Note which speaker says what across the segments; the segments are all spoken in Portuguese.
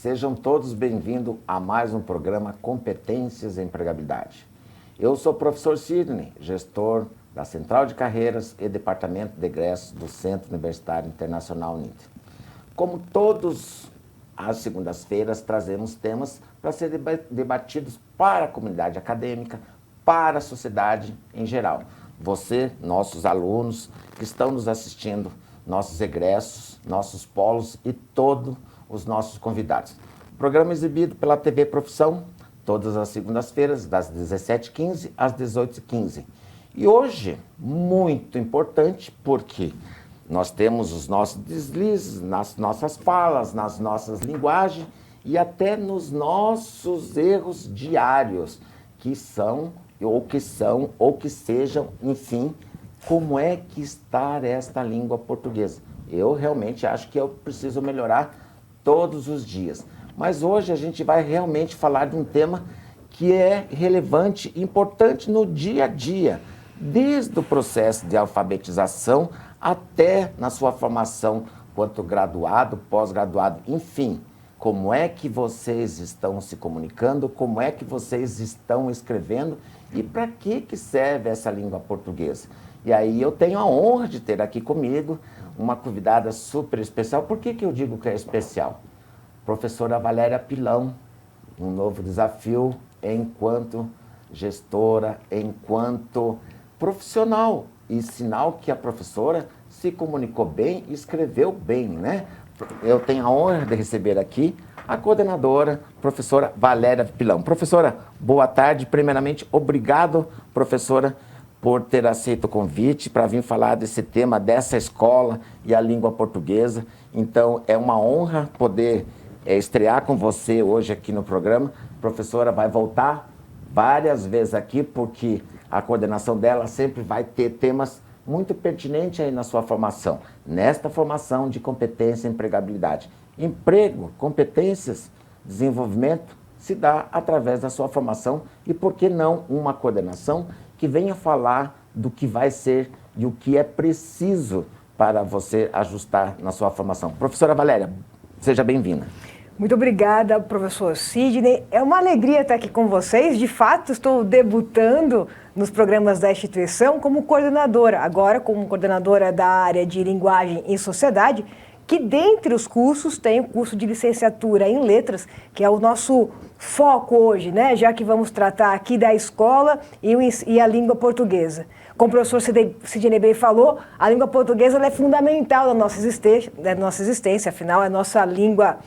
Speaker 1: Sejam todos bem-vindos a mais um programa Competências em Empregabilidade. Eu sou o professor Sidney, gestor da Central de Carreiras e Departamento de Egressos do Centro Universitário Internacional UNIT. Como todas as segundas-feiras, trazemos temas para serem debatidos para a comunidade acadêmica, para a sociedade em geral. Você, nossos alunos que estão nos assistindo, nossos egressos, nossos polos e todos os nossos convidados. O programa é exibido pela TV Profissão, todas as segundas-feiras, das 17h15 às 18h15. E hoje, muito importante, porque nós temos os nossos deslizes nas nossas falas, nas nossas linguagens e até nos nossos erros diários, que são, ou que sejam, enfim, como é que está esta língua portuguesa. Eu realmente acho que eu preciso melhorar todos os dias. Mas hoje a gente vai realmente falar de um tema que é relevante e importante no dia a dia, desde o processo de alfabetização até na sua formação quanto graduado, pós-graduado, enfim. Como é que vocês estão se comunicando, como é que vocês estão escrevendo e para que serve essa língua portuguesa? E aí eu tenho a honra de ter aqui comigo uma convidada super especial. Por que eu digo que é especial? Professora Valéria Pilão, um novo desafio enquanto gestora, enquanto profissional. E sinal que a professora se comunicou bem e escreveu bem, né? Eu tenho a honra de receber aqui a coordenadora, professora Valéria Pilão. Professora, boa tarde. Primeiramente, obrigado, professora, por ter aceito o convite para vir falar desse tema, dessa escola e a língua portuguesa. Então, é uma honra poder estrear com você hoje aqui no programa. A professora vai voltar várias vezes aqui, porque a coordenação dela sempre vai ter temas muito pertinentes aí na sua formação, nesta formação de competência e empregabilidade. Emprego, competências, desenvolvimento se dá através da sua formação e, por que não, uma coordenação que venha falar do que vai ser e o que é preciso para você ajustar na sua formação. Professora Valéria, seja bem-vinda.
Speaker 2: Muito obrigada, professor Sidney. É uma alegria estar aqui com vocês. De fato, estou debutando nos programas da instituição como coordenadora, agora como coordenadora da área de linguagem e sociedade, que dentre os cursos tem o curso de licenciatura em letras, que é o nosso foco hoje, né? Já que vamos tratar aqui da escola e a língua portuguesa. Como o professor Sidney bem falou, a língua portuguesa ela é fundamental na nossa existência, afinal é a nossa língua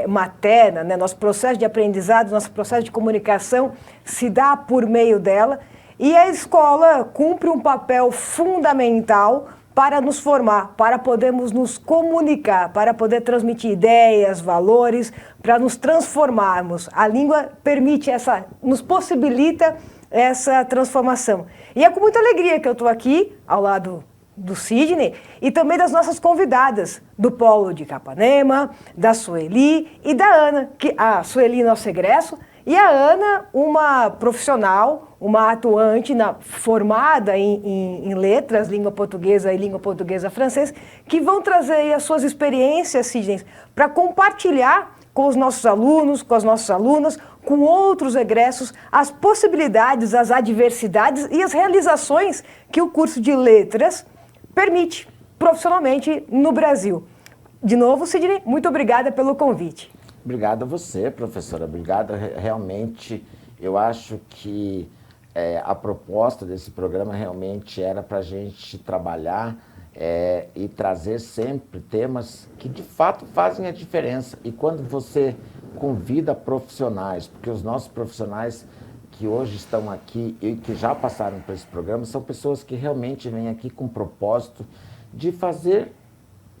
Speaker 2: materna, né? Nosso processo de aprendizado, nosso processo de comunicação se dá por meio dela, e a escola cumpre um papel fundamental para nos formar, para podermos nos comunicar, para poder transmitir ideias, valores, para nos transformarmos. A língua nos possibilita essa transformação. E é com muita alegria que eu estou aqui, ao lado do Sidney, e também das nossas convidadas, do Polo de Capanema, da Sueli e da Ana, a Sueli, nosso egresso, e a Ana, uma profissional, uma atuante formada em letras, língua portuguesa e língua portuguesa francês, que vão trazer aí as suas experiências, Sidney, para compartilhar com os nossos alunos, com as nossas alunas, com outros egressos, as possibilidades, as adversidades e as realizações que o curso de letras permite profissionalmente no Brasil. De novo, Sidney, muito obrigada pelo convite.
Speaker 1: Obrigado a você, professora. Obrigado. Realmente, eu acho que a proposta desse programa realmente era para a gente trabalhar e trazer sempre temas que, de fato, fazem a diferença. E quando você convida profissionais, porque os nossos profissionais que hoje estão aqui e que já passaram por esse programa são pessoas que realmente vêm aqui com o propósito de fazer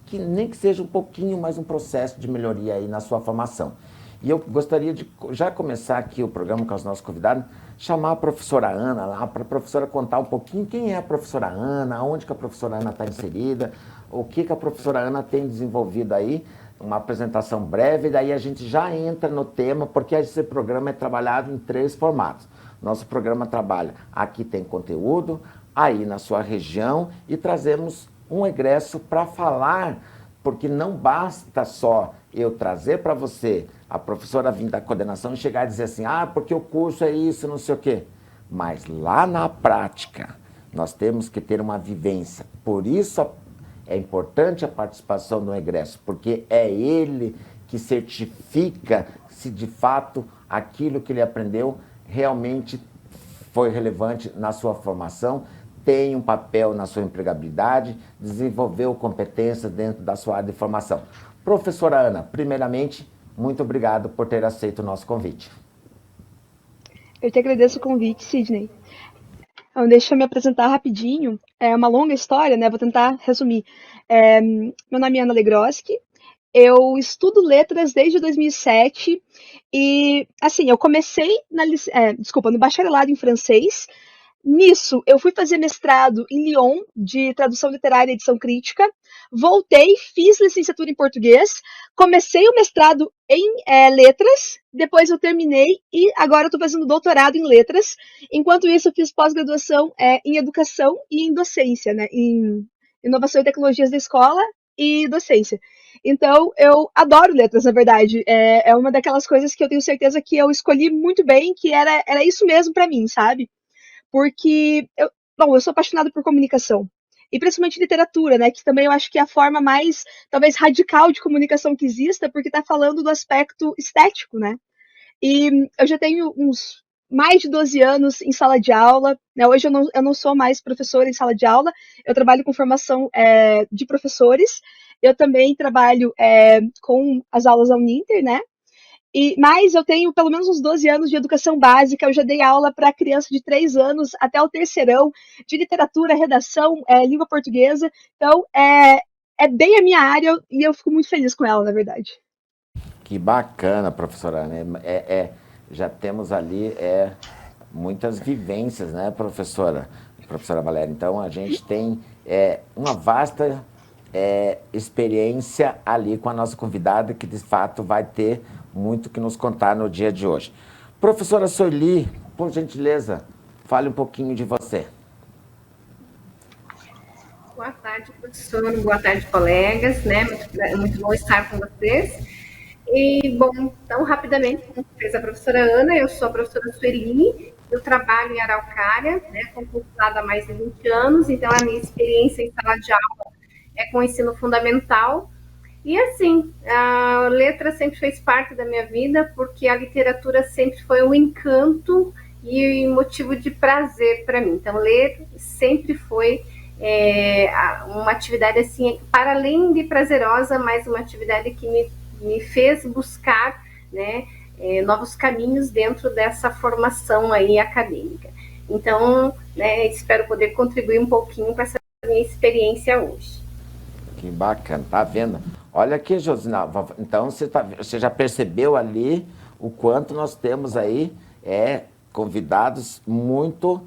Speaker 1: que nem que seja um pouquinho mais um processo de melhoria aí na sua formação. E eu gostaria de já começar aqui o programa com os nossos convidados, chamar a professora Ana lá, para a professora contar um pouquinho quem é a professora Ana, onde que a professora Ana está inserida, o que a professora Ana tem desenvolvido aí, uma apresentação breve, e daí a gente já entra no tema, porque esse programa é trabalhado em 3 formatos. Nosso programa trabalha, aqui tem conteúdo, aí na sua região, e trazemos um egresso para falar, porque não basta só eu trazer para você a professora vir da coordenação e chegar e dizer assim, porque o curso é isso, não sei o quê. Mas lá na prática, nós temos que ter uma vivência. Por isso é importante a participação do egresso, porque é ele que certifica se de fato aquilo que ele aprendeu realmente foi relevante na sua formação, tem um papel na sua empregabilidade, desenvolveu competências dentro da sua área de formação. Professora Ana, primeiramente, muito obrigado por ter aceito o nosso convite.
Speaker 3: Eu te agradeço o convite, Sidney. Então, deixa eu me apresentar rapidinho. É uma longa história, né? Vou tentar resumir. Meu nome é Ana Legroski. Eu estudo letras desde 2007 e, assim, eu comecei no bacharelado em francês. Nisso, eu fui fazer mestrado em Lyon, de tradução literária e edição crítica. Voltei, fiz licenciatura em português, comecei o mestrado em letras, depois eu terminei e agora estou fazendo doutorado em letras. Enquanto isso, eu fiz pós-graduação em educação e em docência, né, em inovação e tecnologias da escola e docência. Então, eu adoro letras, na verdade. É uma daquelas coisas que eu tenho certeza que eu escolhi muito bem, que era isso mesmo para mim, sabe? Porque eu sou apaixonada por comunicação. E principalmente literatura, né? Que também eu acho que é a forma mais, talvez, radical de comunicação que exista, porque está falando do aspecto estético, né? E eu já tenho uns mais de 12 anos em sala de aula, né? Hoje eu não sou mais professora em sala de aula, eu trabalho com formação de professores, eu também trabalho com as aulas da Uninter, né? Mas eu tenho pelo menos uns 12 anos de educação básica, eu já dei aula para criança de 3 anos até o terceirão, de literatura, redação, língua portuguesa. Então, é bem a minha área e eu fico muito feliz com ela, na verdade.
Speaker 1: Que bacana, professora Ana. Já temos ali muitas vivências, né, professora? Professora Valéria. Então, a gente tem uma vasta experiência ali com a nossa convidada, que de fato vai ter muito que nos contar no dia de hoje. Professora Sueli, por gentileza, fale um pouquinho de você.
Speaker 4: Boa tarde, professor. Boa tarde, colegas. Né? Muito bom estar com vocês. E, bom, então, rapidamente, como fez a professora Ana, eu sou a professora Sueli, eu trabalho em Araucária, né, concursada há mais de 20 anos, então a minha experiência em sala de aula é com ensino fundamental. E, assim, a letra sempre fez parte da minha vida, porque a literatura sempre foi um encanto e motivo de prazer para mim. Então, ler sempre foi uma atividade, assim, para além de prazerosa, mas uma atividade que me fez buscar, né, novos caminhos dentro dessa formação aí acadêmica. Então, né, espero poder contribuir um pouquinho com essa minha experiência hoje.
Speaker 1: Que bacana, tá vendo? Olha aqui, Josina, então você já percebeu ali o quanto nós temos aí convidados muito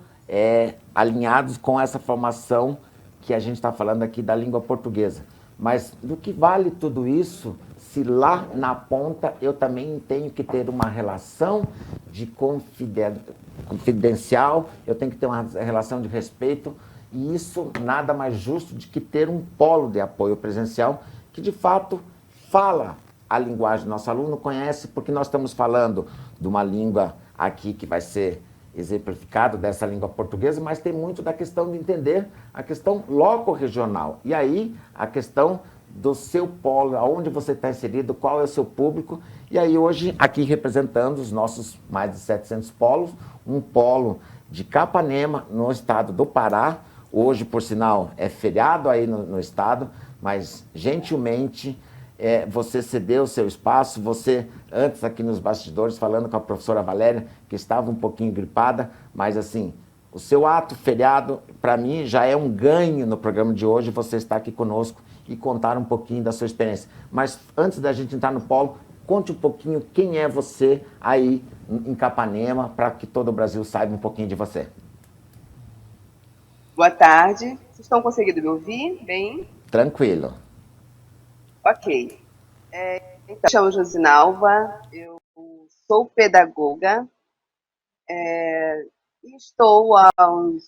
Speaker 1: alinhados com essa formação que a gente está falando aqui da língua portuguesa. Mas do que vale tudo isso se lá na ponta eu também tenho que ter uma relação de confidencial, eu tenho que ter uma relação de respeito, e isso nada mais justo do que ter um polo de apoio presencial que de fato fala a linguagem do nosso aluno, conhece, porque nós estamos falando de uma língua aqui que vai ser exemplificado dessa língua portuguesa, mas tem muito da questão de entender a questão loco-regional. E aí, a questão do seu polo, aonde você está inserido, qual é o seu público. E aí, hoje, aqui representando os nossos mais de 700 polos, um polo de Capanema, no estado do Pará. Hoje, por sinal, é feriado aí no estado, mas, gentilmente, você cedeu o seu espaço, você, antes aqui nos bastidores, falando com a professora Valéria, que estava um pouquinho gripada, mas assim, o seu ato feriado, para mim, já é um ganho no programa de hoje, você estar aqui conosco e contar um pouquinho da sua experiência. Mas antes da gente entrar no polo, conte um pouquinho quem é você aí em Capanema, para que todo o Brasil saiba um pouquinho de você.
Speaker 5: Boa tarde. Vocês estão conseguindo me ouvir bem?
Speaker 1: Tranquilo.
Speaker 5: Ok. Então, me chamo Josinalva, eu sou pedagoga e estou há um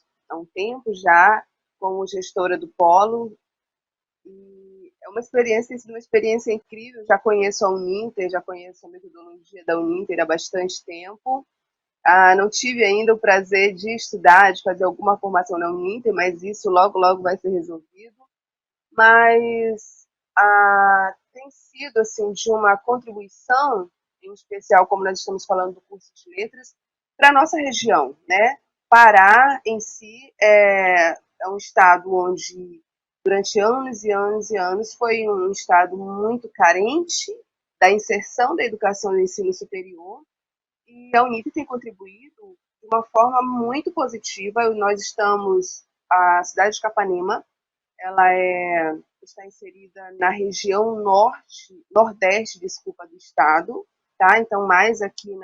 Speaker 5: tempo já como gestora do Polo. E uma experiência, tem sido uma experiência incrível. Já conheço a Uninter, já conheço a metodologia da Uninter há bastante tempo. Não tive ainda o prazer de estudar, de fazer alguma formação na Uninter, mas isso logo, logo vai ser resolvido. Mas tem sido assim, de uma contribuição, em especial, como nós estamos falando do curso de letras, para a nossa região, né? Pará, em si, é um estado onde, durante anos e anos e anos, foi um estado muito carente da inserção da educação no ensino superior, e a Unip tem contribuído de uma forma muito positiva. Nós estamos, a cidade de Capanema, ela está inserida na região nordeste, do estado, tá? Então, mais aqui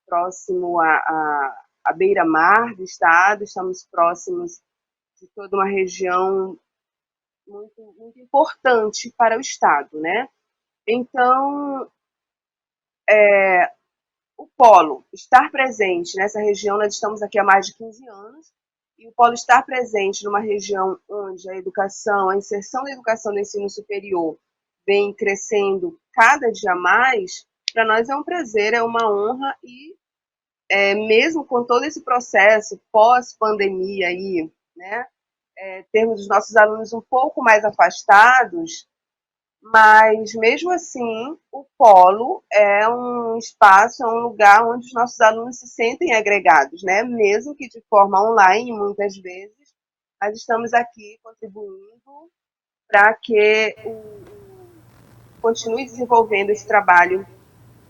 Speaker 5: próximo à beira-mar do estado, estamos próximos de toda uma região muito, muito importante para o estado, né? Então, o polo estar presente nessa região, nós estamos aqui há mais de 15 anos, e o polo estar presente numa região onde a educação, a inserção da educação no ensino superior vem crescendo cada dia mais, para nós é um prazer, é uma honra, e mesmo com todo esse processo pós-pandemia aí, né, termos os nossos alunos um pouco mais afastados, mas mesmo assim o polo é um espaço, é um lugar onde os nossos alunos se sentem agregados, né, mesmo que de forma online, muitas vezes, nós estamos aqui contribuindo para que continue desenvolvendo esse trabalho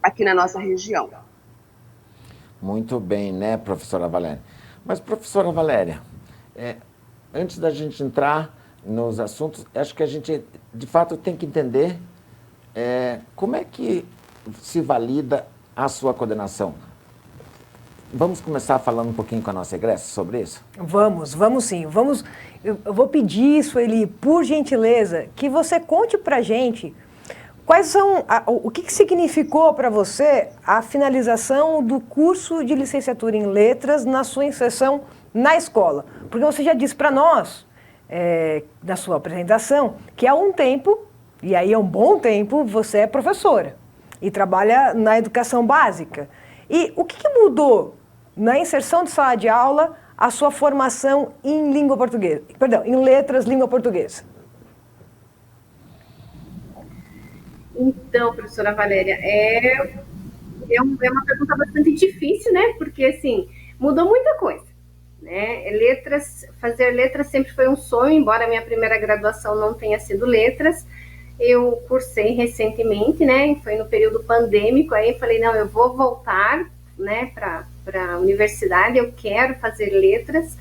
Speaker 5: aqui na nossa região.
Speaker 1: Muito bem, né, professora Valéria? Mas, professora Valéria, antes da gente entrar nos assuntos, acho que a gente, de fato, tem que entender como é que se valida a sua coordenação. Vamos começar falando um pouquinho com a nossa egressa sobre isso?
Speaker 2: Vamos sim. Eu vou pedir, Sueli, por gentileza, que você conte pra gente quais são, o que significou para você a finalização do curso de licenciatura em letras na sua inserção na escola? Porque você já disse para nós, na sua apresentação, que há um tempo, e aí é um bom tempo, você é professora e trabalha na educação básica. E o que mudou na inserção de sala de aula a sua formação em língua portuguesa? Perdão, em letras, língua portuguesa.
Speaker 4: Então, professora Valéria, é uma pergunta bastante difícil, né? Porque, assim, mudou muita coisa, né? Fazer letras sempre foi um sonho, embora a minha primeira graduação não tenha sido letras. Eu cursei recentemente, né? Foi no período pandêmico, aí eu falei, não, eu vou voltar, né, para a universidade, eu quero fazer letras,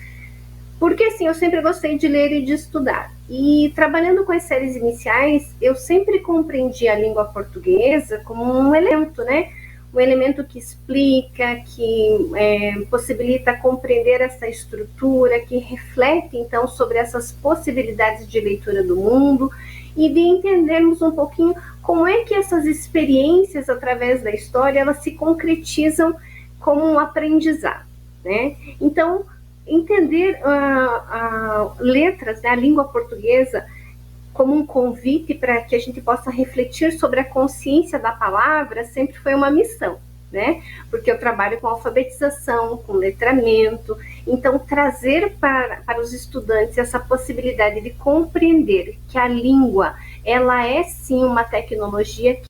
Speaker 4: porque, assim, eu sempre gostei de ler e de estudar. E trabalhando com as séries iniciais, eu sempre compreendi a língua portuguesa como um elemento, né? Um elemento que explica, que possibilita compreender essa estrutura, que reflete, então, sobre essas possibilidades de leitura do mundo e de entendermos um pouquinho como é que essas experiências, através da história, elas se concretizam como um aprendizado, né? Então, entender letras, né, a língua portuguesa, como um convite para que a gente possa refletir sobre a consciência da palavra, sempre foi uma missão, né? Porque eu trabalho com alfabetização, com letramento, então trazer para os estudantes essa possibilidade de compreender que a língua, ela é sim uma tecnologia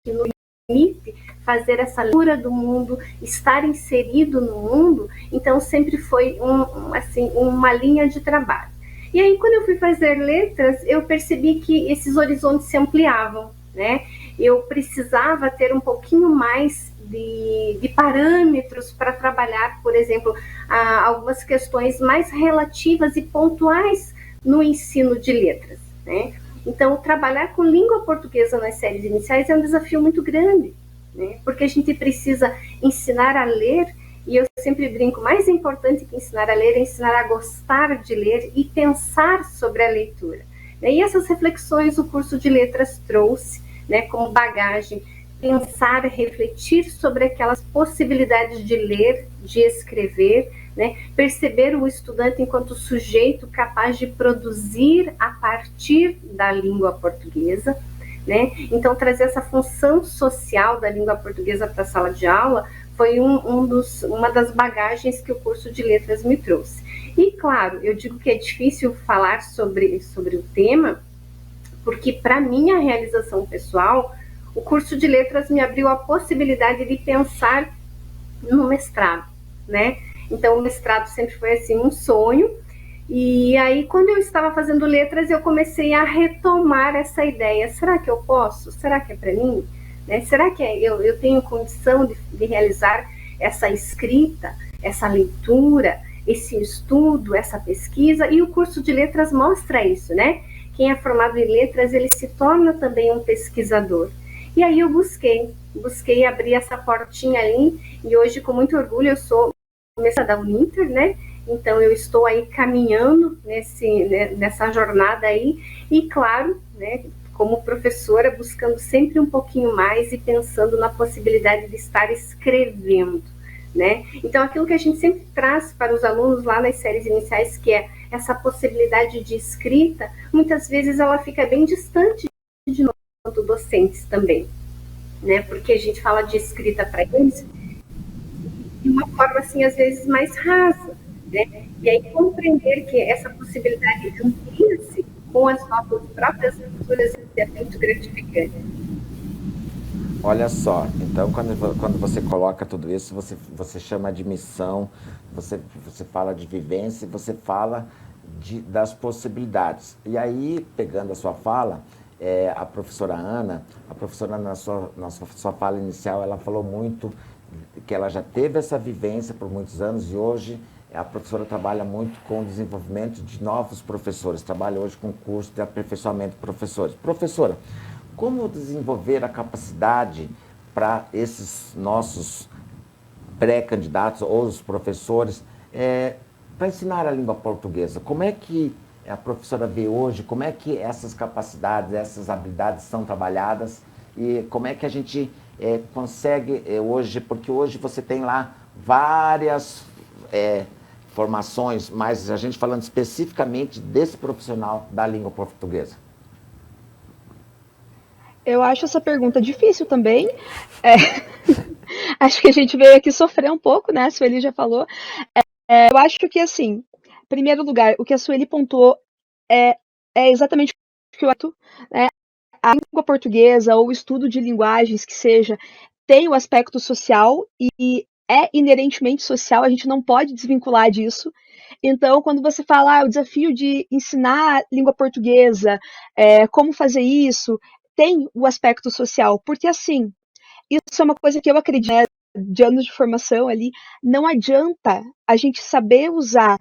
Speaker 4: que nos permite fazer essa leitura do mundo, estar inserido no mundo, então sempre foi uma linha de trabalho. E aí, quando eu fui fazer letras, eu percebi que esses horizontes se ampliavam, né? Eu precisava ter um pouquinho mais de parâmetros para trabalhar, por exemplo, algumas questões mais relativas e pontuais no ensino de letras, né? Então, trabalhar com língua portuguesa nas séries iniciais é um desafio muito grande, né? Porque a gente precisa ensinar a ler, e eu sempre brinco, mais importante que ensinar a ler é ensinar a gostar de ler e pensar sobre a leitura. E essas reflexões o curso de letras trouxe, né, como bagagem, pensar, refletir sobre aquelas possibilidades de ler, de escrever, né? Perceber o estudante enquanto sujeito capaz de produzir a partir da língua portuguesa, né? Então, trazer essa função social da língua portuguesa para a sala de aula foi uma das bagagens que o curso de letras me trouxe. E, claro, eu digo que é difícil falar sobre o tema, porque, para minha realização pessoal, o curso de letras me abriu a possibilidade de pensar no mestrado, né? Então, o mestrado sempre foi, assim, um sonho. E aí, quando eu estava fazendo letras, eu comecei a retomar essa ideia. Será que eu posso? Será que é para mim? Né? Será que eu tenho condição de realizar essa escrita, essa leitura, esse estudo, essa pesquisa? E o curso de letras mostra isso, né? Quem é formado em letras, ele se torna também um pesquisador. E aí eu busquei abrir essa portinha ali, e hoje, com muito orgulho, eu sou mestranda da Uninter, né? Então, eu estou aí caminhando nessa jornada aí, e claro, né, como professora, buscando sempre um pouquinho mais e pensando na possibilidade de estar escrevendo, né? Então, aquilo que a gente sempre traz para os alunos lá nas séries iniciais, que é essa possibilidade de escrita, muitas vezes ela fica bem distante de nós, quanto docentes também, né? Porque a gente fala de escrita para eles de uma forma, assim, às vezes mais rasa, né? E aí compreender que essa possibilidade amplia-se com as nossas próprias leituras é muito gratificante.
Speaker 1: Olha só, então quando você coloca tudo isso, você chama de missão, você fala de vivência, você fala das possibilidades. E aí, pegando a sua fala, a professora Ana, na sua fala inicial, ela falou muito que ela já teve essa vivência por muitos anos e hoje a professora trabalha muito com o desenvolvimento de novos professores, trabalha hoje com curso de aperfeiçoamento de professores. Professora, como desenvolver a capacidade para esses nossos pré-candidatos ou os professores para ensinar a língua portuguesa? Como é que a professora vê hoje, como é que essas capacidades, essas habilidades são trabalhadas e como é que a gente consegue hoje, porque hoje você tem lá várias formações, mas a gente falando especificamente desse profissional da língua portuguesa.
Speaker 3: Eu acho essa pergunta difícil também. Acho que a gente veio aqui sofrer um pouco, né? A Sueli já falou. Eu acho que, assim, em primeiro lugar, o que a Sueli pontuou é exatamente o que eu acho, né? A língua portuguesa ou o estudo de linguagens que seja tem o aspecto social e é inerentemente social, a gente não pode desvincular disso. Então, quando você fala o desafio de ensinar língua portuguesa, como fazer isso, tem o aspecto social, porque assim, isso é uma coisa que eu acredito, né, de anos de formação ali, não adianta a gente saber usar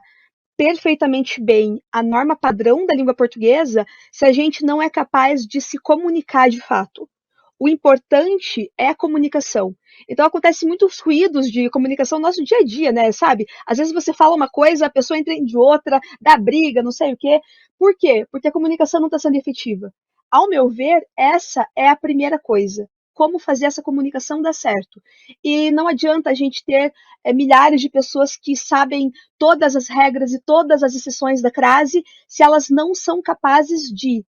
Speaker 3: perfeitamente bem a norma padrão da língua portuguesa se a gente não é capaz de se comunicar de fato. O importante é a comunicação. Então acontece muitos ruídos de comunicação no nosso dia a dia, né? Sabe? Às vezes você fala uma coisa, a pessoa entende outra, dá briga, não sei o quê. Por quê? Porque a comunicação não está sendo efetiva. Ao meu ver, essa é a primeira coisa. Como fazer essa comunicação dar certo. E não adianta a gente ter milhares de pessoas que sabem todas as regras e todas as exceções da crase se elas não são capazes de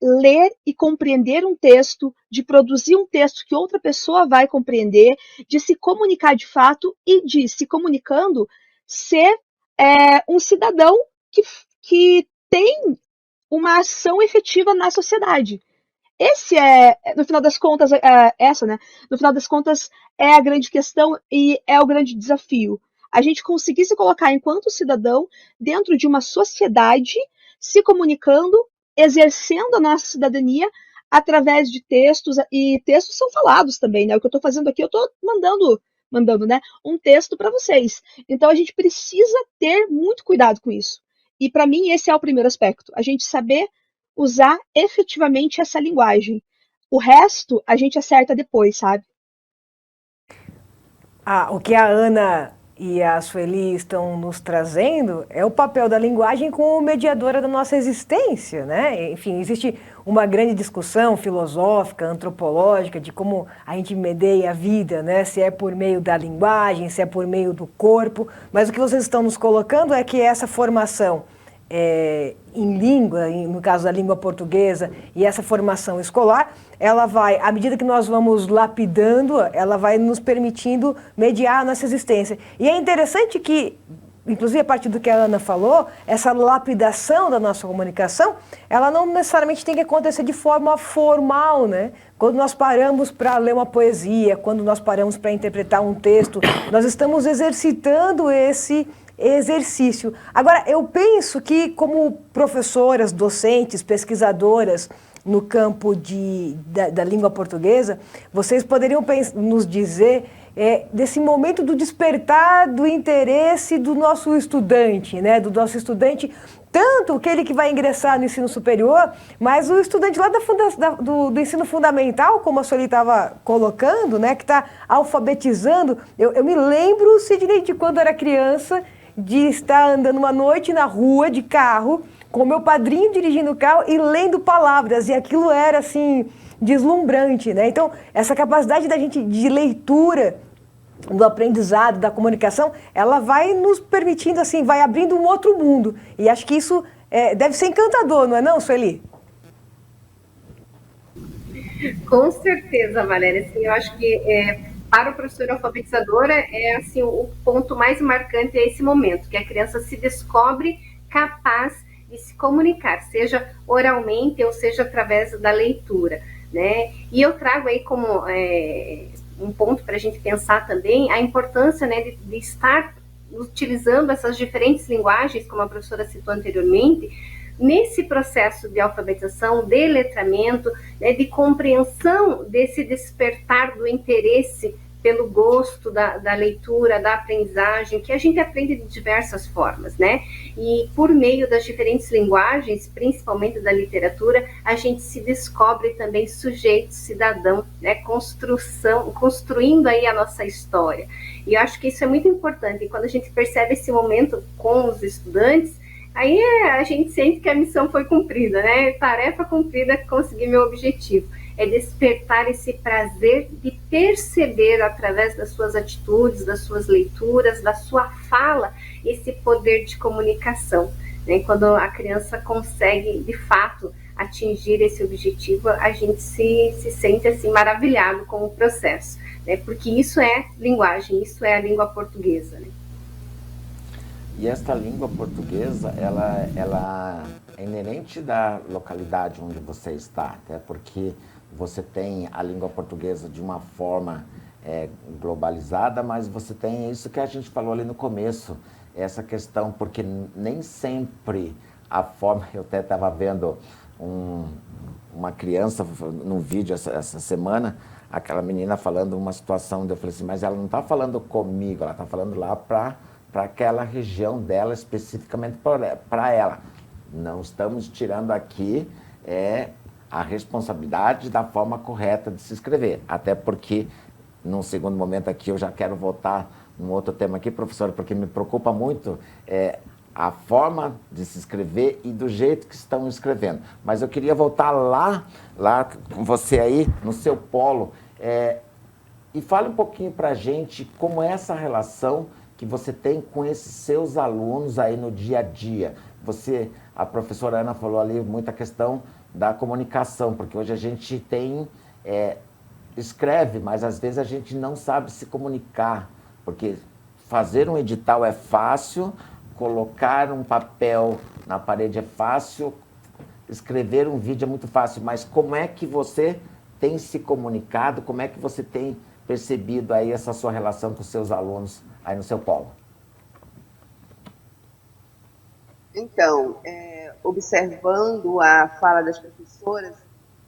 Speaker 3: ler e compreender um texto, de produzir um texto que outra pessoa vai compreender, de se comunicar de fato e de, se comunicando, ser um cidadão que tem uma ação efetiva na sociedade. Esse no final das contas, né? No final das contas, é a grande questão e é o grande desafio. A gente conseguir se colocar enquanto cidadão dentro de uma sociedade, se comunicando, exercendo a nossa cidadania através de textos, e textos são falados também, né? O que eu estou fazendo aqui, eu estou mandando, né, um texto para vocês. Então a gente precisa ter muito cuidado com isso. E para mim esse é o primeiro aspecto, a gente saber usar efetivamente essa linguagem. O resto a gente acerta depois, sabe?
Speaker 2: O que a Ana e a Sueli estão nos trazendo é o papel da linguagem como mediadora da nossa existência, né? Enfim, existe uma grande discussão filosófica, antropológica, de como a gente medeia a vida, né? Se é por meio da linguagem, se é por meio do corpo, mas o que vocês estão nos colocando é que essa formação em língua, no caso da língua portuguesa, e essa formação escolar, ela vai, à medida que nós vamos lapidando, ela vai nos permitindo mediar a nossa existência. E é interessante que, inclusive a partir do que a Ana falou, essa lapidação da nossa comunicação, ela não necessariamente tem que acontecer de forma formal, né? Quando nós paramos para ler uma poesia, quando nós paramos para interpretar um texto, nós estamos exercitando esse exercício. Agora, eu penso que como professoras, docentes, pesquisadoras no campo da língua portuguesa, vocês poderiam nos dizer desse momento do despertar do interesse do nosso estudante, né? Do nosso estudante, tanto aquele que vai ingressar no ensino superior, mas o estudante lá do ensino fundamental, como a Sueli estava colocando, né? Que está alfabetizando. Eu me lembro, Sidney, de quando era criança, de estar andando uma noite na rua de carro, com meu padrinho dirigindo o carro e lendo palavras, e aquilo era, assim, deslumbrante, né? Então, essa capacidade da gente de leitura, do aprendizado, da comunicação, ela vai nos permitindo, assim, vai abrindo um outro mundo. E acho que isso deve ser encantador, não é não, Sueli?
Speaker 4: Com certeza, Valéria. Assim, eu acho que para o professor alfabetizadora assim, o ponto mais marcante é esse momento, que a criança se descobre capaz de se comunicar, seja oralmente ou seja através da leitura, né? E eu trago aí como um ponto para a gente pensar também a importância, né, de estar utilizando essas diferentes linguagens, como a professora citou anteriormente, nesse processo de alfabetização, de letramento, né, de compreensão desse despertar do interesse pelo gosto da leitura, da aprendizagem, que a gente aprende de diversas formas, né? E por meio das diferentes linguagens, principalmente da literatura, a gente se descobre também sujeito, cidadão, né? Construindo aí a nossa história. E eu acho que isso é muito importante. E quando a gente percebe esse momento com os estudantes, aí a gente sente que a missão foi cumprida, né? Tarefa cumprida, conseguir meu objetivo. É despertar esse prazer de perceber, através das suas atitudes, das suas leituras, da sua fala, esse poder de comunicação, né? Quando a criança consegue, de fato, atingir esse objetivo, a gente se sente assim maravilhado com o processo, né? Porque isso é linguagem, isso é a língua portuguesa, né?
Speaker 1: E esta língua portuguesa, ela é inerente da localidade onde você está, até porque você tem a língua portuguesa de uma forma globalizada, mas você tem isso que a gente falou ali no começo, essa questão, porque nem sempre a forma... Eu até estava vendo uma criança num vídeo essa semana, aquela menina falando uma situação, eu falei assim, mas ela não está falando comigo, ela está falando lá para aquela região dela, especificamente para ela. Não estamos tirando aqui a responsabilidade da forma correta de se escrever. Até porque, num segundo momento aqui, eu já quero voltar num outro tema aqui, professora, porque me preocupa muito a forma de se escrever e do jeito que estão escrevendo. Mas eu queria voltar lá com você aí, no seu polo, e fale um pouquinho para a gente como é essa relação que você tem com esses seus alunos aí no dia a dia. A professora Ana falou ali muita questão da comunicação, porque hoje a gente escreve, mas às vezes a gente não sabe se comunicar, porque fazer um edital é fácil, colocar um papel na parede é fácil, escrever um vídeo é muito fácil, mas como é que você tem se comunicado, como é que você tem percebido aí essa sua relação com os seus alunos aí no seu polo?
Speaker 5: Então, observando a fala das professoras,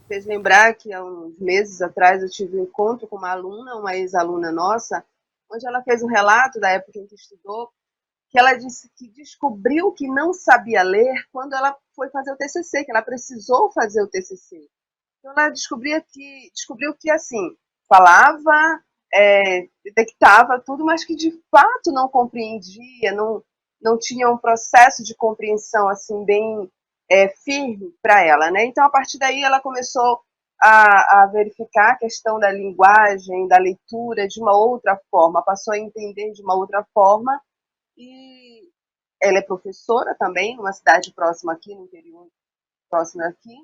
Speaker 5: fez lembrar que há uns meses atrás eu tive um encontro com uma aluna, uma ex-aluna nossa, onde ela fez um relato da época em que estudou, que ela disse que descobriu que não sabia ler quando ela foi fazer o TCC, que ela precisou fazer o TCC. Então ela descobriu que assim, falava, detectava tudo, mas que de fato não compreendia, não tinha um processo de compreensão assim bem firme para ela, né? Então, a partir daí, ela começou a verificar a questão da linguagem, da leitura de uma outra forma, passou a entender de uma outra forma, e ela é professora também, numa cidade próxima aqui, no interior próximo aqui,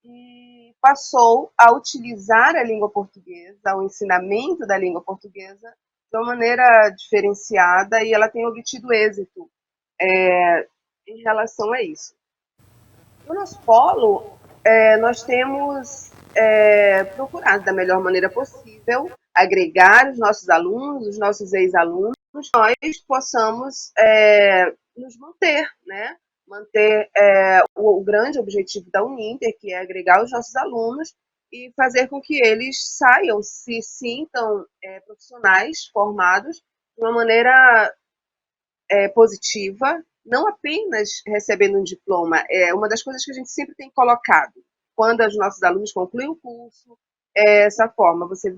Speaker 5: e passou a utilizar a língua portuguesa, o ensinamento da língua portuguesa, de uma maneira diferenciada, e ela tem obtido êxito em relação a isso. No nosso polo, nós temos procurado da melhor maneira possível agregar os nossos alunos, os nossos ex-alunos, nós possamos nos manter, né? Manter o grande objetivo da Uninter, que é agregar os nossos alunos e fazer com que eles saiam, se sintam profissionais formados de uma maneira positiva, não apenas recebendo um diploma. É uma das coisas que a gente sempre tem colocado. Quando os nossos alunos concluem o curso, essa forma, você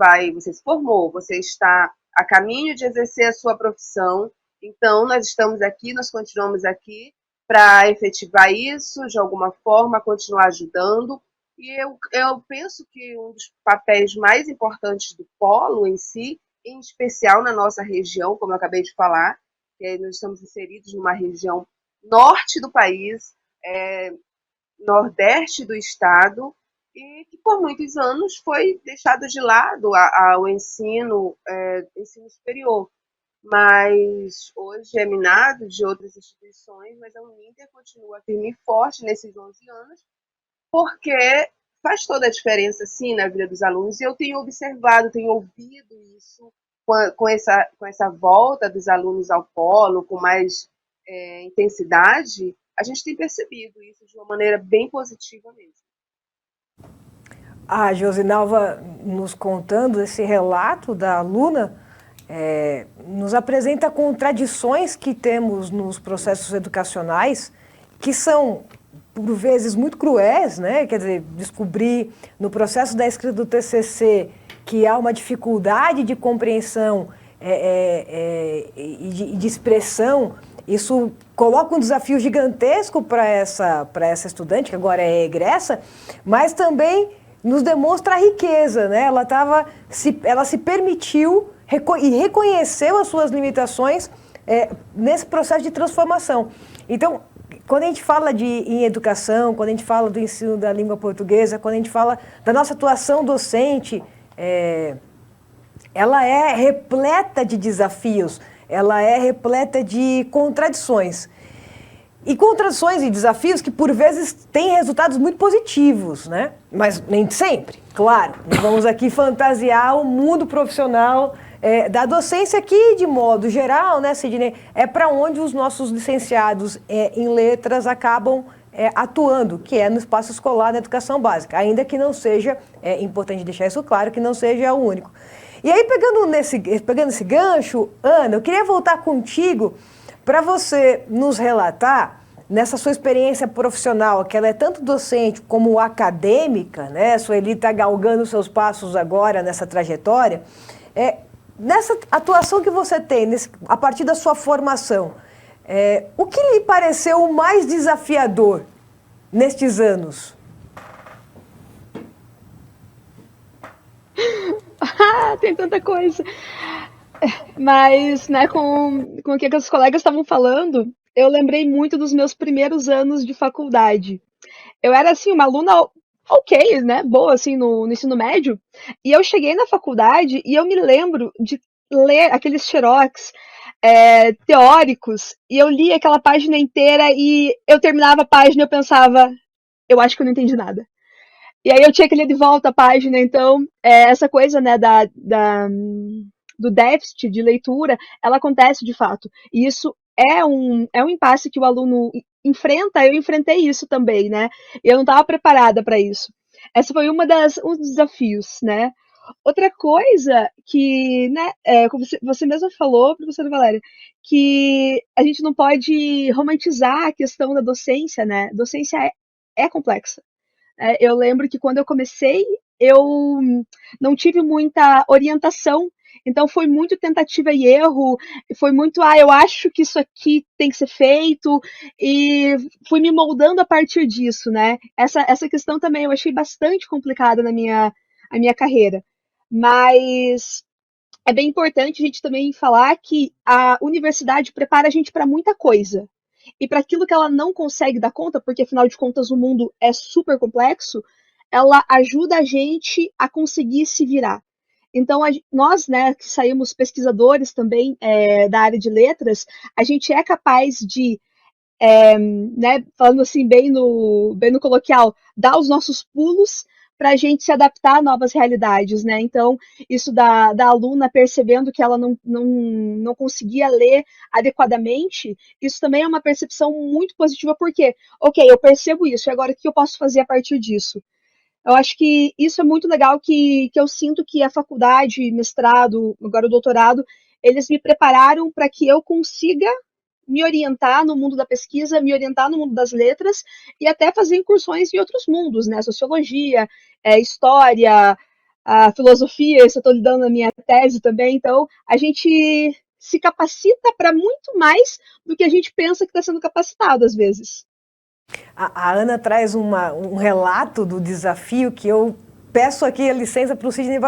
Speaker 5: se formou, você está a caminho de exercer a sua profissão, então nós estamos aqui, nós continuamos aqui para efetivar isso de alguma forma, continuar ajudando. E eu penso que um dos papéis mais importantes do polo em si, em especial na nossa região, como eu acabei de falar, que nós estamos inseridos numa região norte do país, nordeste do estado, e que por muitos anos foi deixado de lado o ensino superior. Mas hoje é minado de outras instituições, mas a Uninter continua firme e forte nesses 11 anos, porque faz toda a diferença, sim, na vida dos alunos, e eu tenho observado, tenho ouvido isso com essa volta dos alunos ao polo, com mais intensidade, a gente tem percebido isso de uma maneira bem positiva mesmo.
Speaker 2: A Josinalva, nos contando esse relato da aluna, nos apresenta contradições que temos nos processos educacionais, que são, por vezes, muito cruéis, né? Quer dizer, descobrir no processo da escrita do TCC que há uma dificuldade de compreensão e de expressão. Isso coloca um desafio gigantesco para essa estudante, que agora é egressa, mas também nos demonstra a riqueza, né? Ela se permitiu e reconheceu as suas limitações nesse processo de transformação. Então, quando a gente fala em educação, quando a gente fala do ensino da língua portuguesa, quando a gente fala da nossa atuação docente, ela é repleta de desafios, ela é repleta de contradições. E contradições e desafios que, por vezes, têm resultados muito positivos, né? Mas nem sempre, claro. Não vamos aqui fantasiar o mundo profissional da docência que, de modo geral, né, Sidney, é para onde os nossos licenciados em letras acabam atuando, que é no espaço escolar, na educação básica. Ainda que não seja, é importante deixar isso claro, que não seja o único. E aí, pegando esse gancho, Ana, eu queria voltar contigo para você nos relatar, nessa sua experiência profissional, que ela é tanto docente como acadêmica, né? A Sueli está galgando seus passos agora nessa trajetória, nessa atuação que você tem, a partir da sua formação, o que lhe pareceu o mais desafiador nestes anos?
Speaker 3: Tem tanta coisa. Mas, né, com o que os colegas estavam falando, eu lembrei muito dos meus primeiros anos de faculdade. Eu era, assim, uma aluna ok, né, boa, assim, no ensino médio, e eu cheguei na faculdade e eu me lembro de ler aqueles xerox teóricos, e eu li aquela página inteira e eu terminava a página e eu pensava, eu acho que eu não entendi nada. E aí eu tinha que ler de volta a página, então essa coisa, né, do déficit de leitura, ela acontece de fato. E isso é um impasse que o aluno enfrenta, eu enfrentei isso também, né? Eu não estava preparada para isso. Essa foi um dos desafios, né? Outra coisa que, né, como você mesma falou, professora Valéria, que a gente não pode romantizar a questão da docência, né? Docência é complexa. Eu lembro que quando eu comecei, eu não tive muita orientação Então foi muito tentativa e erro, foi muito, eu acho que isso aqui tem que ser feito, e fui me moldando a partir disso, né? Essa questão também eu achei bastante complicada a minha carreira. Mas é bem importante a gente também falar que a universidade prepara a gente para muita coisa. E para aquilo que ela não consegue dar conta, porque afinal de contas o mundo é super complexo, ela ajuda a gente a conseguir se virar. Então, nós, né, que saímos pesquisadores também da área de letras, a gente é capaz de, né, falando assim bem no coloquial, dar os nossos pulos para a gente se adaptar a novas realidades, né? Então, isso da aluna percebendo que ela não conseguia ler adequadamente, isso também é uma percepção muito positiva, porque, ok, eu percebo isso, e agora o que eu posso fazer a partir disso? Eu acho que isso é muito legal, que eu sinto que a faculdade, mestrado, agora o doutorado, eles me prepararam para que eu consiga me orientar no mundo da pesquisa, me orientar no mundo das letras e até fazer incursões em outros mundos, né? Sociologia, história, a filosofia, isso eu estou lidando na minha tese também. Então, a gente se capacita para muito mais do que a gente pensa que está sendo capacitado às vezes.
Speaker 2: A Ana traz um relato do desafio que eu peço aqui a licença para o Sidney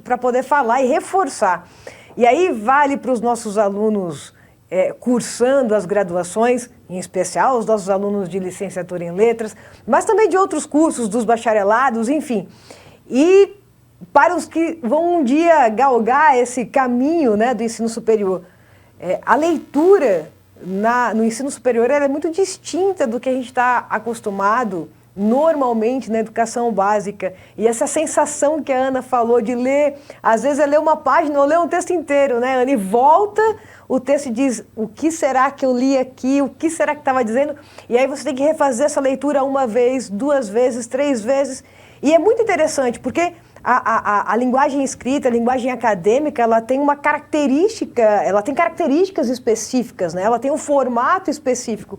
Speaker 2: para poder falar e reforçar. E aí vale para os nossos alunos cursando as graduações, em especial os nossos alunos de licenciatura em letras, mas também de outros cursos, dos bacharelados, enfim. E para os que vão um dia galgar esse caminho, né, do ensino superior, a leitura no ensino superior ela é muito distinta do que a gente está acostumado normalmente na educação básica. E essa sensação que a Ana falou de ler, às vezes é ler uma página ou ler um texto inteiro, né, Ana? E volta, o texto diz, o que será que eu li aqui, o que será que estava dizendo? E aí você tem que refazer essa leitura uma vez, duas vezes, três vezes. E é muito interessante, porque a linguagem escrita, a linguagem acadêmica, ela tem uma característica, ela tem características específicas, né? Ela tem um formato específico.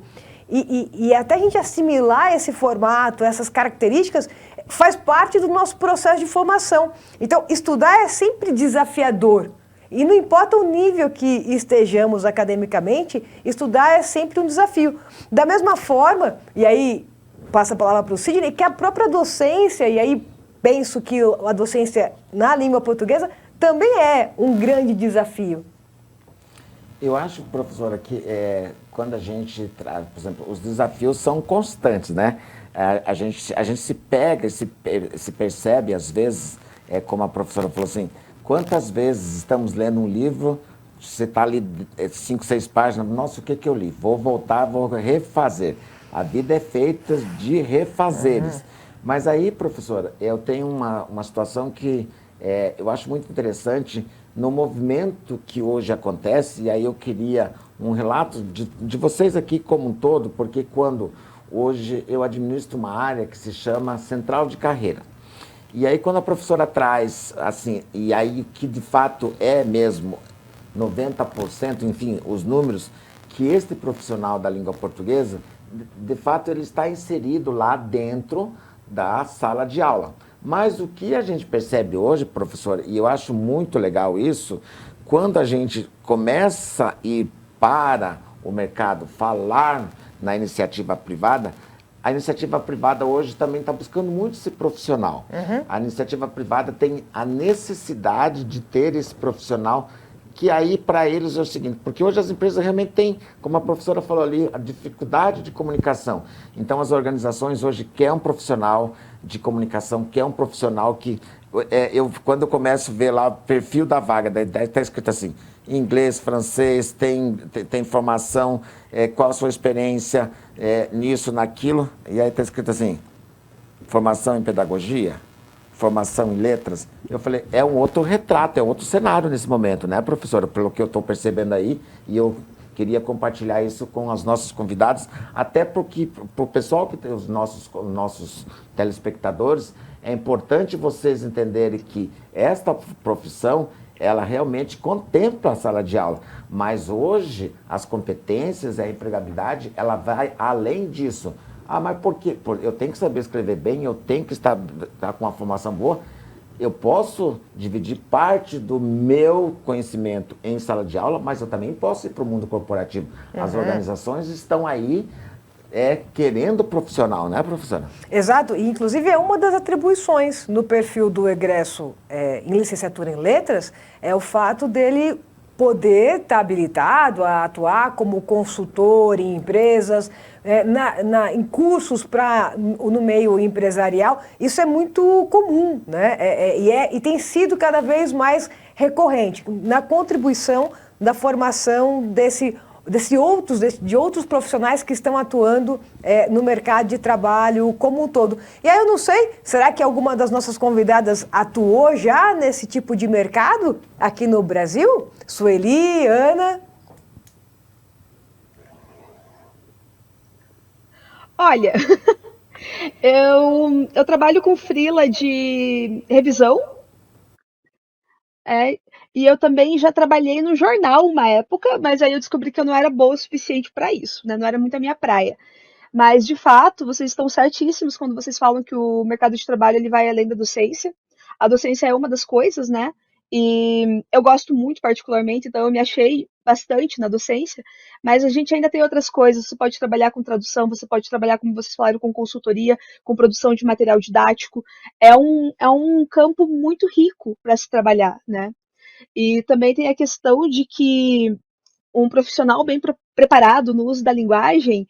Speaker 2: E até a gente assimilar esse formato, essas características, faz parte do nosso processo de formação. Então, estudar é sempre desafiador. E não importa o nível que estejamos academicamente, estudar é sempre um desafio. Da mesma forma, e aí passa a palavra para o Sidney, que a própria docência, e aí penso que a docência na língua portuguesa também é um grande desafio.
Speaker 1: Eu acho, professora, que quando a gente traz, por exemplo, os desafios são constantes, né? A gente se pega, se percebe, às vezes, como a professora falou assim, quantas vezes estamos lendo um livro, você está ali 5, 6 páginas, nossa, o que eu li? Vou voltar, vou refazer. A vida é feita de refazeres. Mas aí, professora, eu tenho uma situação que eu acho muito interessante no movimento que hoje acontece, e aí eu queria um relato de vocês aqui como um todo, porque quando hoje eu administro uma área que se chama Central de Carreira. E aí quando a professora traz, assim, e aí que de fato é mesmo 90%, enfim, os números, que este profissional da língua portuguesa, de fato ele está inserido lá dentro da sala de aula. Mas o que a gente percebe hoje, professor, e eu acho muito legal isso, quando a gente começa a ir para o mercado falar na iniciativa privada, a iniciativa privada hoje também está buscando muito esse profissional. A iniciativa privada tem a necessidade de ter esse profissional, que aí para eles é o seguinte, porque hoje as empresas realmente têm, como a professora falou ali, a dificuldade de comunicação. Então as organizações hoje querem um profissional de comunicação, querem um profissional que... quando eu começo a ver lá o perfil da vaga, está escrito assim, inglês, francês, tem formação, qual a sua experiência nisso, naquilo, e aí está escrito assim, formação em pedagogia, formação em letras. Eu falei, é um outro retrato, é outro cenário nesse momento, né, professora? Pelo que eu estou percebendo aí, e eu queria compartilhar isso com os nossos convidados, até porque para o pessoal que tem os nossos telespectadores, é importante vocês entenderem que esta profissão, ela realmente contempla a sala de aula, mas hoje as competências e a empregabilidade, ela vai além disso. Ah, mas por quê? Eu tenho que saber escrever bem, eu tenho que estar com uma formação boa. eu posso dividir parte do meu conhecimento em sala de aula, mas eu também posso ir para o mundo corporativo. As organizações estão aí querendo profissional, né, professora?
Speaker 2: Exato, e inclusive é uma das atribuições no perfil do egresso em licenciatura em letras, é o fato dele poder estar habilitado a atuar como consultor em empresas, em cursos no meio empresarial. Isso é muito comum, né? E tem sido cada vez mais recorrente na contribuição da formação de outros profissionais que estão atuando no mercado de trabalho como um todo. E aí eu não sei, será que alguma das nossas convidadas atuou já nesse tipo de mercado aqui no Brasil? Sueli, Ana?
Speaker 3: Olha, eu trabalho com freela de revisão, e eu também já trabalhei no jornal uma época, mas aí eu descobri que eu não era boa o suficiente para isso, né? Não era muito a minha praia. Mas, de fato, vocês estão certíssimos quando vocês falam que o mercado de trabalho ele vai além da docência. A docência é uma das coisas, né? E eu gosto muito, particularmente, então eu me achei bastante na docência, mas a gente ainda tem outras coisas. Você pode trabalhar com tradução, você pode trabalhar, como vocês falaram, com consultoria, com produção de material didático. É um campo muito rico para se trabalhar, né? E também tem a questão de que um profissional bem preparado no uso da linguagem,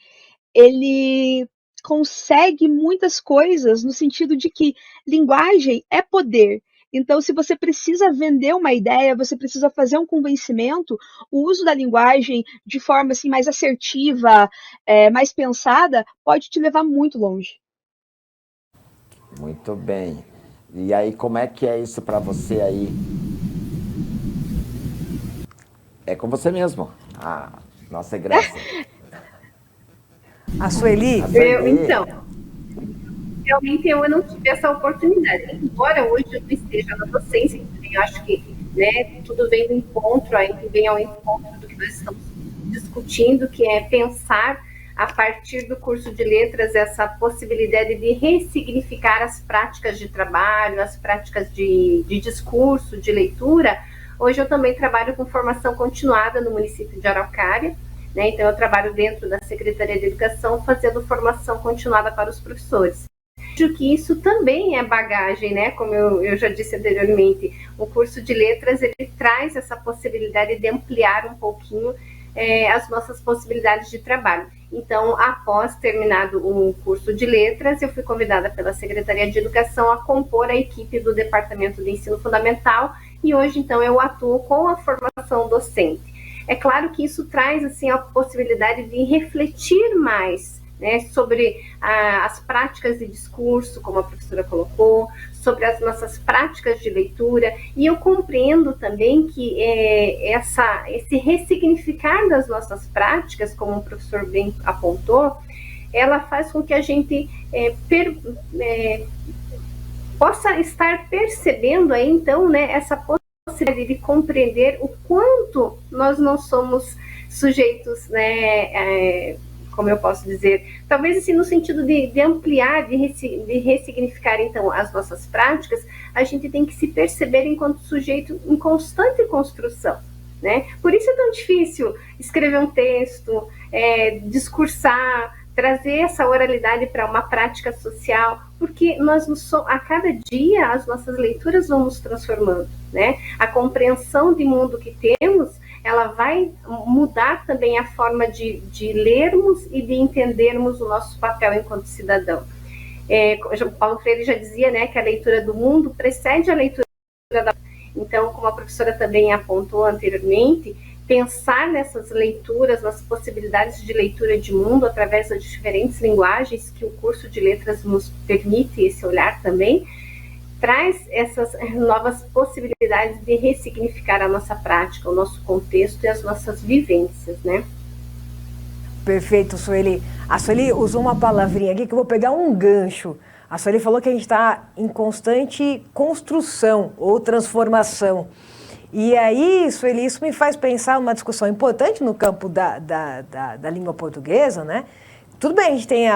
Speaker 3: ele consegue muitas coisas no sentido de que linguagem é poder. Então, se você precisa vender uma ideia, você precisa fazer um convencimento, o uso da linguagem de forma assim, mais assertiva, mais pensada, pode te levar muito longe.
Speaker 1: Muito bem. E aí, como é que é isso para você aí? É com você mesmo, a nossa egressa.
Speaker 2: A Sueli?
Speaker 4: Então, realmente eu não tive essa oportunidade. Embora hoje eu esteja na docência, eu acho que, né, tudo vem ao encontro do que nós estamos discutindo, que é pensar a partir do curso de letras essa possibilidade de ressignificar as práticas de trabalho, as práticas de discurso, de leitura. Hoje eu também trabalho com formação continuada no município de Araucária, né? Então eu trabalho dentro da Secretaria de Educação fazendo formação continuada para os professores. Acho que isso também é bagagem, né? Como eu já disse anteriormente, o curso de letras ele traz essa possibilidade de ampliar um pouquinho as nossas possibilidades de trabalho. Então, após terminado o curso de letras, eu fui convidada pela Secretaria de Educação a compor a equipe do Departamento de Ensino Fundamental e hoje, então, eu atuo com a formação docente. É claro que isso traz, assim, a possibilidade de refletir mais, né, sobre as práticas de discurso, como a professora colocou, sobre as nossas práticas de leitura, e eu compreendo também que esse ressignificar das nossas práticas, como o professor bem apontou, ela faz com que a gente possa estar percebendo aí, então, né, essa possibilidade de compreender o quanto nós não somos sujeitos, né, como eu posso dizer, talvez assim no sentido de ampliar, de ressignificar então as nossas práticas, a gente tem que se perceber enquanto sujeito em constante construção, né? Por isso é tão difícil escrever um texto, discursar, trazer essa oralidade para uma prática social, porque a cada dia as nossas leituras vão nos transformando, né? A compreensão de mundo que temos, ela vai mudar também a forma de lermos e de entendermos o nosso papel enquanto cidadão. Paulo Freire já dizia, né, que a leitura do mundo precede a leitura da... Então, como a professora também apontou anteriormente, pensar nessas leituras, nas possibilidades de leitura de mundo através das diferentes linguagens que o curso de letras nos permite, esse olhar também, traz essas novas possibilidades de ressignificar a nossa prática, o nosso contexto e as nossas vivências, né?
Speaker 2: Perfeito, Sueli. A Sueli usou uma palavrinha aqui que eu vou pegar um gancho. A Sueli falou que a gente está em constante construção ou transformação. E aí, Sueli, isso me faz pensar numa discussão importante no campo da língua portuguesa, né? Tudo bem, a gente tem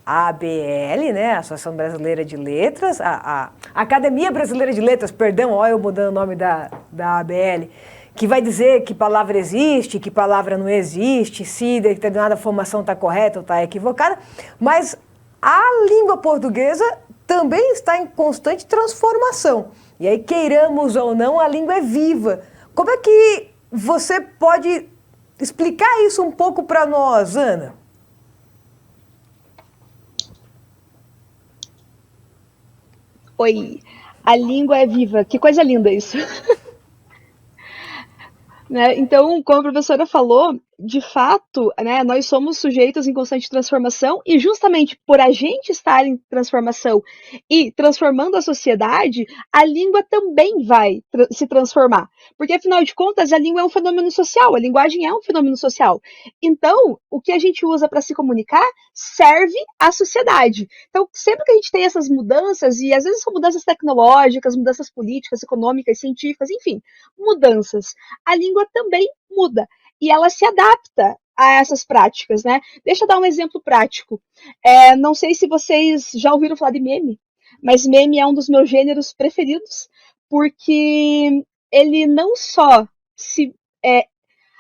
Speaker 2: ABL, né, a Associação Brasileira de Letras, a Academia Brasileira de Letras, perdão, olha eu mudando o nome da ABL, que vai dizer que palavra existe, que palavra não existe, se determinada formação está correta ou está equivocada, mas a língua portuguesa também está em constante transformação. E aí, queiramos ou não, a língua é viva. Como é que você pode explicar isso um pouco para nós, Ana?
Speaker 3: Oi, a língua é viva. Que coisa linda isso. Né? Então, como a professora falou, de fato, né, nós somos sujeitos em constante transformação e justamente por a gente estar em transformação e transformando a sociedade, a língua também vai se transformar. Porque, afinal de contas, a língua é um fenômeno social, a linguagem é um fenômeno social. Então, o que a gente usa para se comunicar serve à sociedade. Então, sempre que a gente tem essas mudanças, e às vezes são mudanças tecnológicas, mudanças políticas, econômicas, científicas, enfim, mudanças, a língua também muda e ela se adapta a essas práticas, né? Deixa eu dar um exemplo prático. Não sei se vocês já ouviram falar de meme, mas meme é um dos meus gêneros preferidos, porque ele não só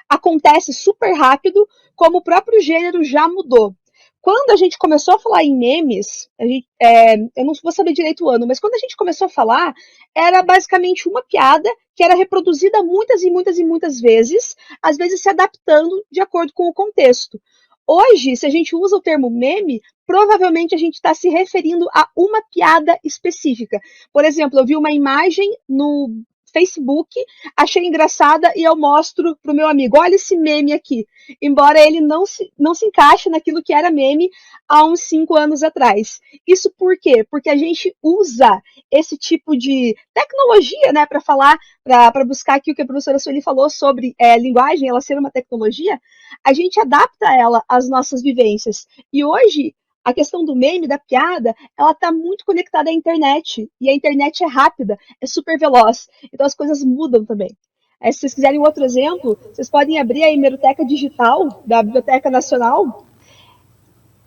Speaker 3: acontece super rápido, como o próprio gênero já mudou. Quando a gente começou a falar em memes, eu não vou saber direito o ano, mas quando a gente começou a falar, era basicamente uma piada que era reproduzida muitas e muitas e muitas vezes, às vezes se adaptando de acordo com o contexto. Hoje, se a gente usa o termo meme, provavelmente a gente está se referindo a uma piada específica. Por exemplo, eu vi uma imagem no Facebook, achei engraçada e eu mostro pro meu amigo, olha esse meme aqui. Embora ele não se encaixe naquilo que era meme há uns 5 anos atrás. Isso por quê? Porque a gente usa esse tipo de tecnologia, né, para falar, para buscar aqui o que a professora Sueli falou sobre linguagem, ela ser uma tecnologia, a gente adapta ela às nossas vivências. E hoje, a questão do meme, da piada, ela está muito conectada à internet. E a internet é rápida, é super veloz. Então as coisas mudam também. Se vocês quiserem um outro exemplo, vocês podem abrir a hemeroteca digital da Biblioteca Nacional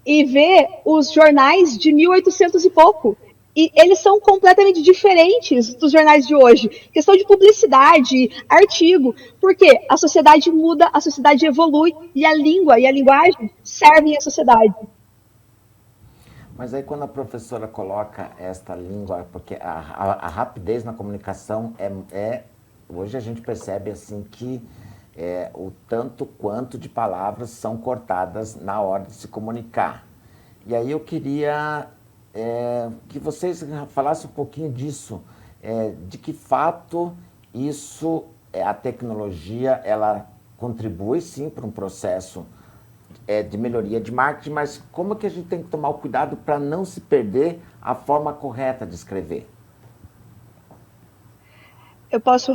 Speaker 3: e ver os jornais de 1800 e pouco. E eles são completamente diferentes dos jornais de hoje. Questão de publicidade, artigo. Porque a sociedade muda, a sociedade evolui e a língua e a linguagem servem à sociedade.
Speaker 1: Mas aí quando a professora coloca esta língua, porque a rapidez na comunicação hoje a gente percebe assim que o tanto quanto de palavras são cortadas na hora de se comunicar. E aí eu queria que vocês falassem um pouquinho disso, de que fato isso, a tecnologia, ela contribui sim para um processo de melhoria de marketing, mas como que a gente tem que tomar o cuidado para não se perder a forma correta de escrever?
Speaker 3: Eu posso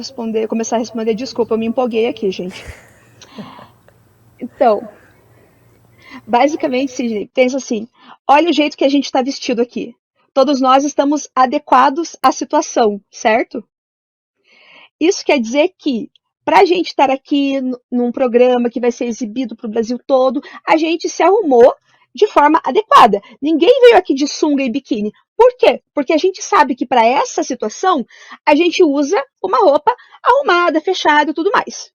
Speaker 3: começar a responder, desculpa, eu me empolguei aqui, gente. Então, basicamente, Sidney, pensa assim, olha o jeito que a gente está vestido aqui. Todos nós estamos adequados à situação, certo? Isso quer dizer que para a gente estar aqui num programa que vai ser exibido para o Brasil todo, a gente se arrumou de forma adequada. Ninguém veio aqui de sunga e biquíni. Por quê? Porque a gente sabe que para essa situação, a gente usa uma roupa arrumada, fechada e tudo mais.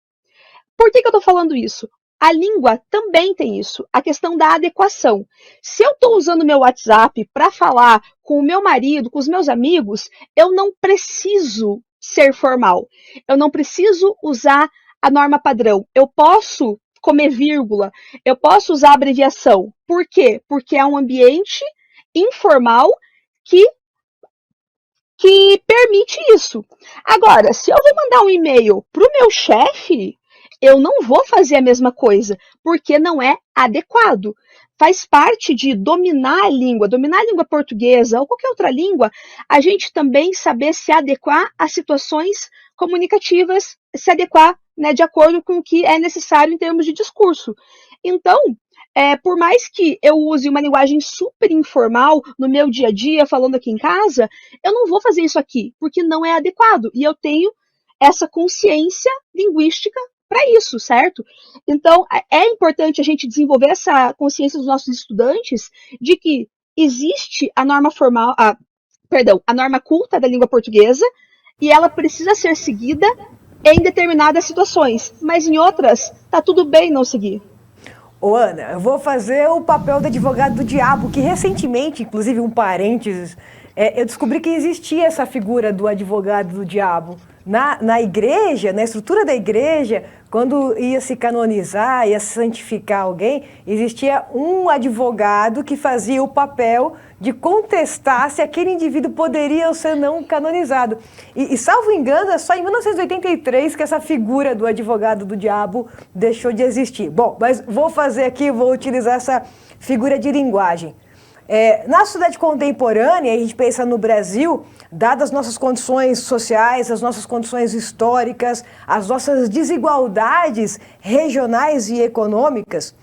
Speaker 3: Por que eu estou falando isso? A língua também tem isso, a questão da adequação. Se eu estou usando meu WhatsApp para falar com o meu marido, com os meus amigos, eu não preciso ser formal. Eu não preciso usar a norma padrão. Eu posso comer vírgula, eu posso usar abreviação. Por quê? Porque é um ambiente informal que permite isso. Agora, se eu vou mandar um e-mail para o meu chefe, eu não vou fazer a mesma coisa, porque não é adequado. Faz parte de dominar a língua portuguesa ou qualquer outra língua, a gente também saber se adequar a situações comunicativas, se adequar, né, de acordo com o que é necessário em termos de discurso. Então, por mais que eu use uma linguagem super informal no meu dia a dia, falando aqui em casa, eu não vou fazer isso aqui, porque não é adequado. E eu tenho essa consciência linguística para isso, certo? Então, é importante a gente desenvolver essa consciência dos nossos estudantes de que existe a norma formal, a norma culta da língua portuguesa, e ela precisa ser seguida em determinadas situações, mas em outras tá tudo bem não seguir.
Speaker 2: Ô, Ana, eu vou fazer o papel do advogado do diabo, que recentemente, inclusive um parênteses, eu descobri que existia essa figura do advogado do diabo. Na igreja, na estrutura da igreja, quando ia se canonizar, ia santificar alguém, existia um advogado que fazia o papel de contestar se aquele indivíduo poderia ou ser não canonizado. E salvo engano, é só em 1983 que essa figura do advogado do diabo deixou de existir. Bom, mas vou utilizar essa figura de linguagem. Na sociedade contemporânea, a gente pensa no Brasil, dadas as nossas condições sociais, as nossas condições históricas, as nossas desigualdades regionais e econômicas,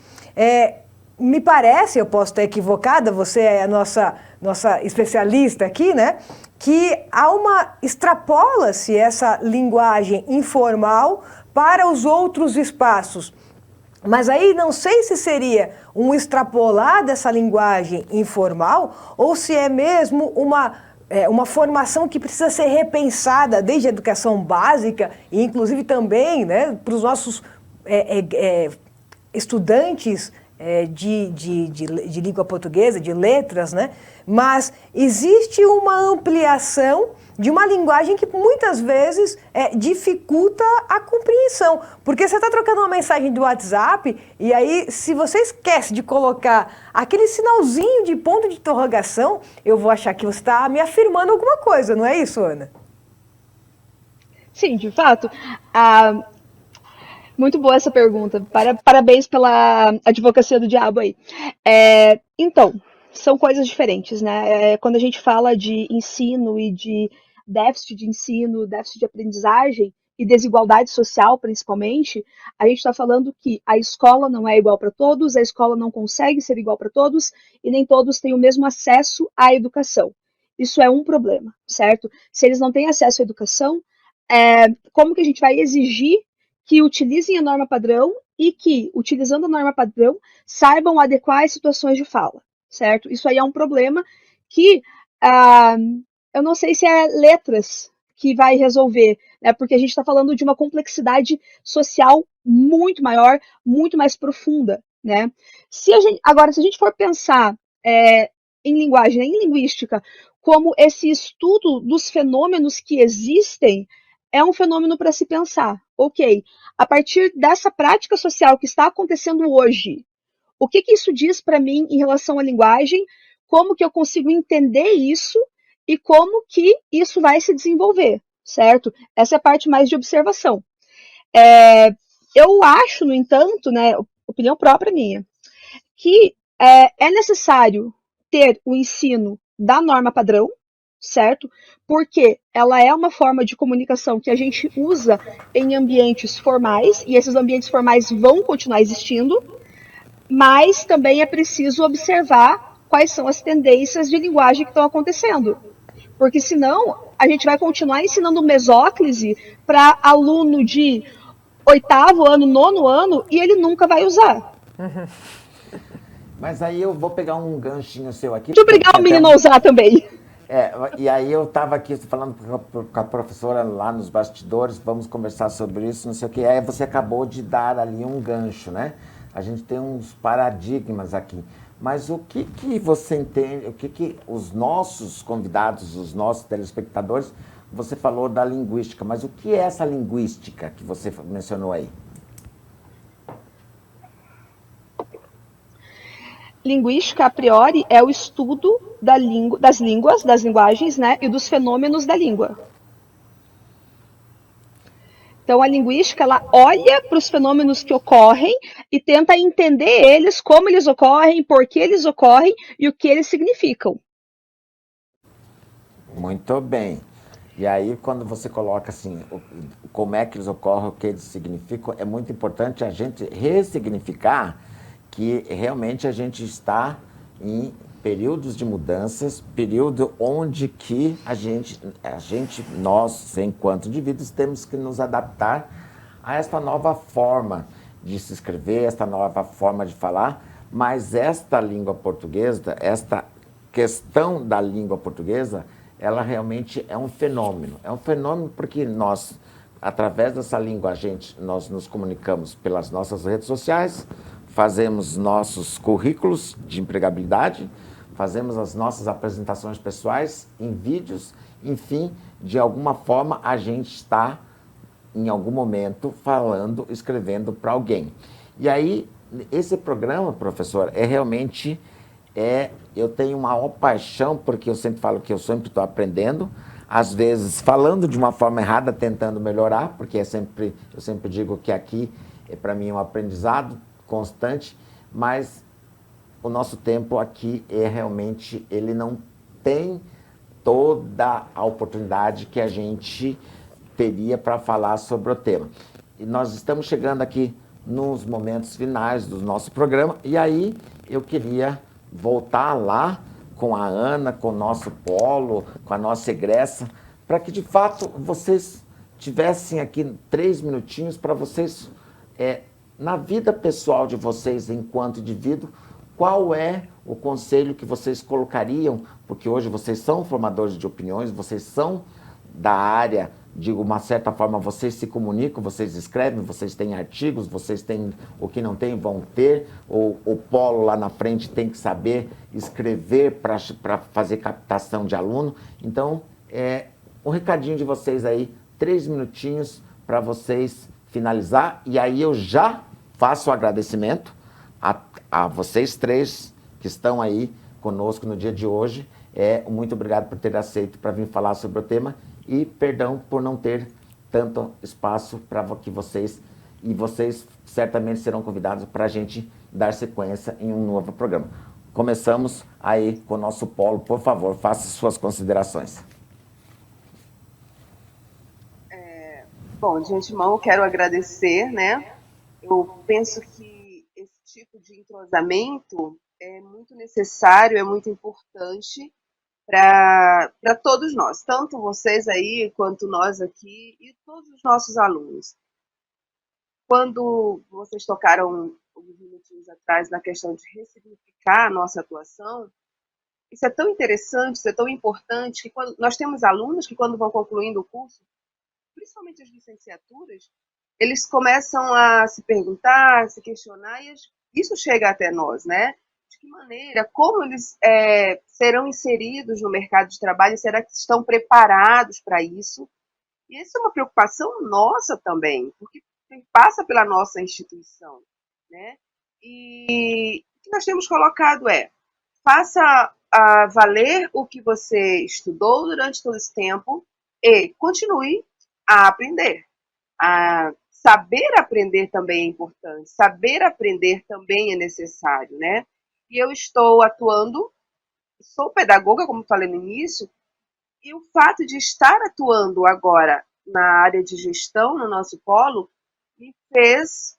Speaker 2: me parece, eu posso estar equivocada, você é a nossa especialista aqui, né? Que extrapola-se essa linguagem informal para os outros espaços. Mas aí não sei se seria um extrapolar dessa linguagem informal ou se é mesmo uma formação que precisa ser repensada desde a educação básica e inclusive também, né, para os nossos estudantes de língua portuguesa, de letras, né? Mas existe uma ampliação de uma linguagem que muitas vezes dificulta a compreensão. Porque você está trocando uma mensagem do WhatsApp e aí, se você esquece de colocar aquele sinalzinho de ponto de interrogação, eu vou achar que você está me afirmando alguma coisa, não é isso, Ana?
Speaker 3: Sim, de fato. Muito boa essa pergunta. Parabéns pela advocacia do diabo aí. Então, são coisas diferentes, né? Quando a gente fala de ensino e de déficit de ensino, déficit de aprendizagem e desigualdade social, principalmente, a gente está falando que a escola não é igual para todos, a escola não consegue ser igual para todos e nem todos têm o mesmo acesso à educação. Isso é um problema, certo? Se eles não têm acesso à educação, como que a gente vai exigir que utilizem a norma padrão e que, utilizando a norma padrão, saibam adequar as situações de fala, certo? Isso aí é um problema que eu não sei se é letras que vai resolver, né? Porque a gente está falando de uma complexidade social muito maior, muito mais profunda, né? Agora, se a gente for pensar em linguagem, em linguística, como esse estudo dos fenômenos que existem, é um fenômeno para se pensar. Ok, a partir dessa prática social que está acontecendo hoje, o que isso diz para mim em relação à linguagem, como que eu consigo entender isso e como que isso vai se desenvolver, certo? Essa é a parte mais de observação. Eu acho, no entanto, né, opinião própria minha, que é necessário ter o ensino da norma padrão, certo? Porque ela é uma forma de comunicação que a gente usa em ambientes formais, e esses ambientes formais vão continuar existindo, mas também é preciso observar quais são as tendências de linguagem que estão acontecendo. Porque senão a gente vai continuar ensinando mesóclise para aluno de 8º ano, 9º ano, e ele nunca vai usar.
Speaker 1: Mas aí eu vou pegar um ganchinho seu aqui.
Speaker 3: Deixa eu obrigar o menino a usar também.
Speaker 1: E aí eu estava aqui falando com a professora lá nos bastidores, vamos conversar sobre isso, não sei o que. Aí você acabou de dar ali um gancho, né? A gente tem uns paradigmas aqui. Mas o que você entende, o que os nossos convidados, os nossos telespectadores, você falou da linguística, mas o que é essa linguística que você mencionou aí?
Speaker 3: Linguística, a priori, é o estudo das línguas, das linguagens, né, e dos fenômenos da língua. Então, a linguística, ela olha para os fenômenos que ocorrem e tenta entender eles, como eles ocorrem, por que eles ocorrem e o que eles significam.
Speaker 1: Muito bem. E aí, quando você coloca assim, como é que eles ocorrem, o que eles significam, é muito importante a gente ressignificar que realmente a gente está em períodos de mudanças, período onde que nós, enquanto indivíduos, temos que nos adaptar a esta nova forma de se escrever, esta nova forma de falar, mas esta língua portuguesa, esta questão da língua portuguesa, ela realmente é um fenômeno. É um fenômeno porque nós, através dessa língua, nós nos comunicamos pelas nossas redes sociais, fazemos nossos currículos de empregabilidade, fazemos as nossas apresentações pessoais em vídeos, enfim, de alguma forma a gente está, em algum momento, falando, escrevendo para alguém. E aí, esse programa, professor, eu tenho uma maior paixão, porque eu sempre falo que eu sempre estou aprendendo, às vezes falando de uma forma errada, tentando melhorar, porque eu sempre digo que aqui, para mim, é um aprendizado constante, mas o nosso tempo aqui realmente, ele não tem toda a oportunidade que a gente teria para falar sobre o tema. E nós estamos chegando aqui nos momentos finais do nosso programa, e aí eu queria voltar lá com a Ana, com o nosso polo, com a nossa egressa, para que de fato vocês tivessem aqui 3 minutinhos para vocês, na vida pessoal de vocês enquanto indivíduo, qual é o conselho que vocês colocariam, porque hoje vocês são formadores de opiniões, vocês são da área, de uma certa forma, vocês se comunicam, vocês escrevem, vocês têm artigos, vocês têm o que não tem, vão ter, o polo lá na frente tem que saber escrever para fazer captação de aluno. Então, um recadinho de vocês aí, 3 minutinhos para vocês finalizar, e aí eu já faço o agradecimento a vocês 3 que estão aí conosco no dia de hoje. Muito obrigado por ter aceito para vir falar sobre o tema, e perdão por não ter tanto espaço para que vocês certamente serão convidados para a gente dar sequência em um novo programa. Começamos aí com o nosso polo. Por favor, faça suas considerações.
Speaker 5: Bom, de antemão, quero agradecer, né? Eu penso que esse tipo de entrosamento é muito necessário, é muito importante para todos nós, tanto vocês aí, quanto nós aqui, e todos os nossos alunos. Quando vocês tocaram alguns minutinhos atrás na questão de ressignificar a nossa atuação, isso é tão interessante, isso é tão importante, que nós temos alunos que, quando vão concluindo o curso, principalmente as licenciaturas, eles começam a se perguntar, a se questionar, e isso chega até nós, né? De que maneira, como eles serão inseridos no mercado de trabalho, será que estão preparados para isso? E isso é uma preocupação nossa também, porque passa pela nossa instituição, né? E o que nós temos colocado faça valer o que você estudou durante todo esse tempo e continue a aprender. Saber aprender também é importante, saber aprender também é necessário, né? E eu estou atuando, sou pedagoga, como falei no início, e o fato de estar atuando agora na área de gestão, no nosso polo, me fez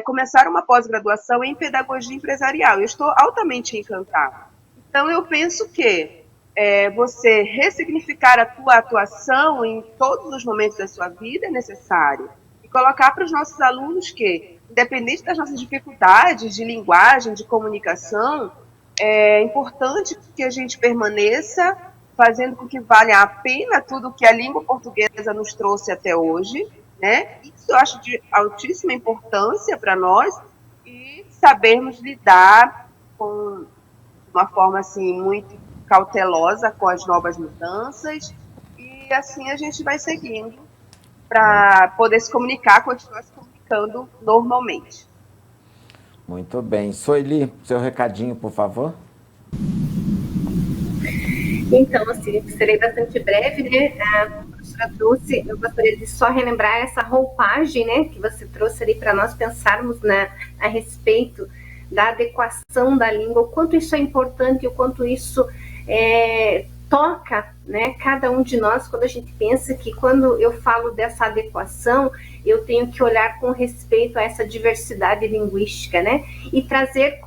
Speaker 5: começar uma pós-graduação em pedagogia empresarial. Eu estou altamente encantada. Então, eu penso que você ressignificar a tua atuação em todos os momentos da sua vida é necessário. E colocar para os nossos alunos que, independente das nossas dificuldades de linguagem, de comunicação, é importante que a gente permaneça fazendo com que valha a pena tudo que a língua portuguesa nos trouxe até hoje, né? Isso eu acho de altíssima importância para nós, e sabermos lidar com uma forma assim muito cautelosa com as novas mudanças, e assim a gente vai seguindo para poder se comunicar, continuar se comunicando normalmente.
Speaker 1: Muito bem. Soeli, seu recadinho, por favor.
Speaker 4: Então, assim, serei bastante breve, né? A professora trouxe, eu gostaria de só relembrar essa roupagem, né, que você trouxe ali para nós pensarmos a respeito da adequação da língua, o quanto isso é importante, o quanto isso toca, né, cada um de nós, quando a gente pensa que, quando eu falo dessa adequação, eu tenho que olhar com respeito a essa diversidade linguística, né, e trazer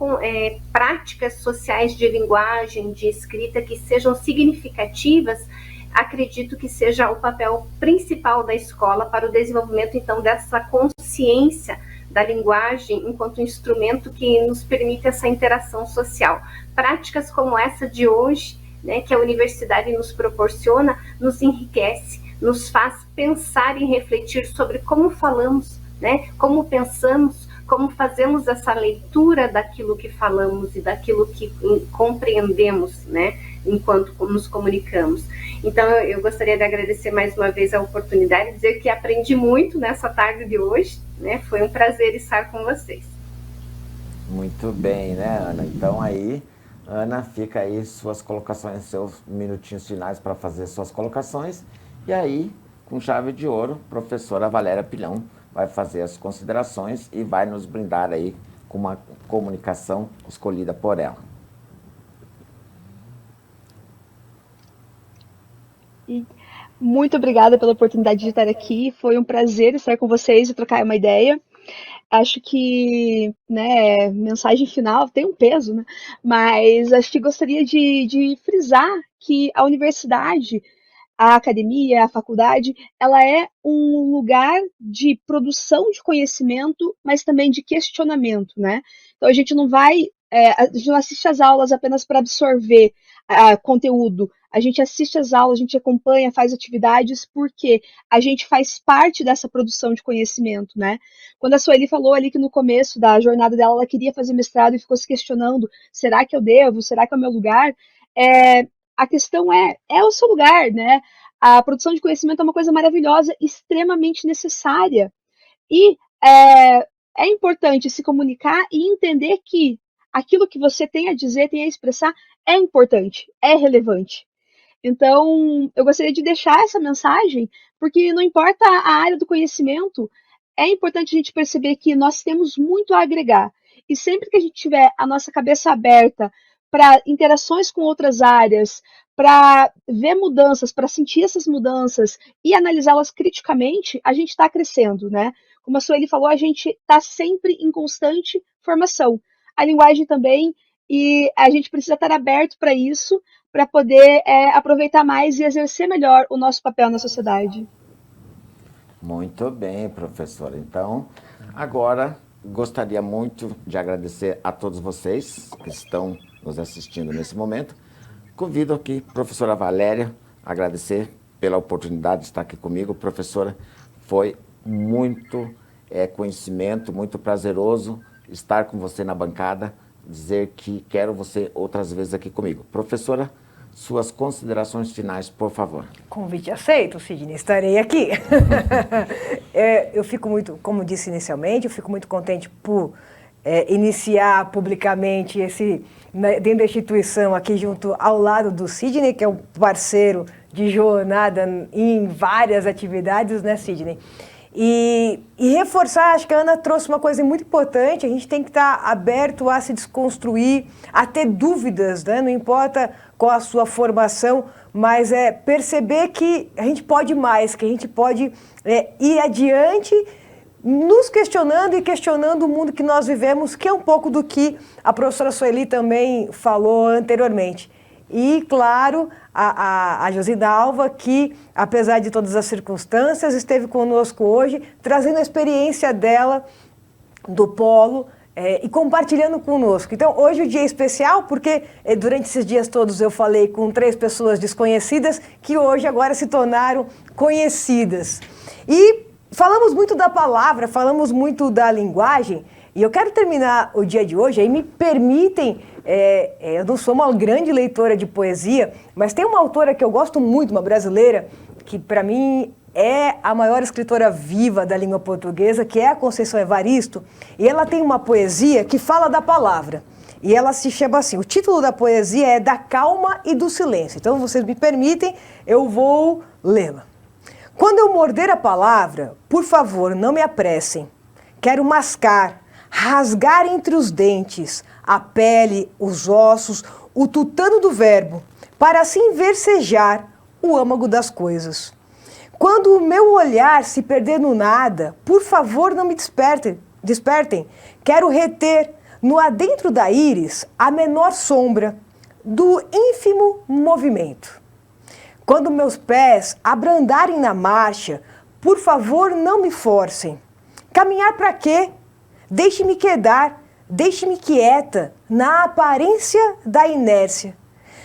Speaker 4: práticas sociais de linguagem, de escrita, que sejam significativas. Acredito que seja o papel principal da escola para o desenvolvimento, então, dessa consciência da linguagem enquanto instrumento que nos permite essa interação social. Práticas como essa de hoje, né, que a universidade nos proporciona, nos enriquece, nos faz pensar e refletir sobre como falamos, né, como pensamos, como fazemos essa leitura daquilo que falamos e daquilo que compreendemos, né, enquanto nos comunicamos. Então, eu gostaria de agradecer mais uma vez a oportunidade, dizer que aprendi muito nessa tarde de hoje, né, foi um prazer estar com vocês.
Speaker 1: Muito bem, né, Ana? Então aí, Ana, fica aí suas colocações, seus minutinhos finais para fazer suas colocações. E aí, com chave de ouro, professora Valéria Pilhão vai fazer as considerações e vai nos brindar aí com uma comunicação escolhida por ela.
Speaker 3: Muito obrigada pela oportunidade de estar aqui. Foi um prazer estar com vocês e trocar uma ideia. Acho que, né, mensagem final tem um peso, né? Mas acho que gostaria de frisar que a universidade, a academia, a faculdade, ela é um lugar de produção de conhecimento, mas também de questionamento, né? Então a gente não a gente não assiste às aulas apenas para absorver conteúdo. A gente assiste às aulas, a gente acompanha, faz atividades, porque a gente faz parte dessa produção de conhecimento, né? Quando a Sueli falou ali que no começo da jornada dela, ela queria fazer mestrado e ficou se questionando, será que eu devo? Será que é o meu lugar? A questão é o seu lugar, né? A produção de conhecimento é uma coisa maravilhosa, extremamente necessária. E é importante se comunicar e entender que aquilo que você tem a dizer, tem a expressar, é importante, é relevante. Então, eu gostaria de deixar essa mensagem, porque não importa a área do conhecimento, é importante a gente perceber que nós temos muito a agregar. E sempre que a gente tiver a nossa cabeça aberta para interações com outras áreas, para ver mudanças, para sentir essas mudanças e analisá-las criticamente, a gente está crescendo, né? Como a Sueli falou, a gente está sempre em constante formação. A linguagem também, e a gente precisa estar aberto para isso, para poder aproveitar mais e exercer melhor o nosso papel na sociedade.
Speaker 1: Muito bem, professora. Então, agora gostaria muito de agradecer a todos vocês que estão nos assistindo nesse momento. Convido aqui a professora Valéria a agradecer pela oportunidade de estar aqui comigo. Professora, foi muito conhecimento, muito prazeroso estar com você na bancada, dizer que quero você outras vezes aqui comigo. Professora, suas considerações finais, por favor.
Speaker 2: Convite aceito, Sidney, estarei aqui. Eu fico muito, como disse inicialmente, eu fico muito contente por iniciar publicamente dentro da instituição, aqui junto ao lado do Sidney, que é um parceiro de jornada em várias atividades, né, Sidney? E reforçar, acho que a Ana trouxe uma coisa muito importante, a gente tem que estar aberto a se desconstruir, a ter dúvidas, né? Não importa qual a sua formação, mas perceber que a gente pode mais, que a gente pode ir adiante, nos questionando e questionando o mundo que nós vivemos, que é um pouco do que a professora Sueli também falou anteriormente. E, claro, a Josidalva, que, apesar de todas as circunstâncias, esteve conosco hoje, trazendo a experiência dela do polo e compartilhando conosco. Então, hoje o dia é especial porque durante esses dias todos eu falei com 3 pessoas desconhecidas que hoje agora se tornaram conhecidas. E falamos muito da palavra, falamos muito da linguagem, e eu quero terminar o dia de hoje, aí me permitem, eu não sou uma grande leitora de poesia, mas tem uma autora que eu gosto muito, uma brasileira, que para mim é a maior escritora viva da língua portuguesa, que é a Conceição Evaristo, e ela tem uma poesia que fala da palavra, e ela se chama assim, o título da poesia é Da Calma e do Silêncio, então vocês me permitem, eu vou lê-la. Quando eu morder a palavra, por favor, não me apressem, quero mascar, rasgar entre os dentes, a pele, os ossos, o tutano do verbo, para assim versejar o âmago das coisas. Quando o meu olhar se perder no nada, por favor não me despertem. Quero reter no adentro da íris a menor sombra do ínfimo movimento. Quando meus pés abrandarem na marcha, por favor não me forcem. Caminhar para quê? Deixe-me quedar, deixe-me quieta, na aparência da inércia.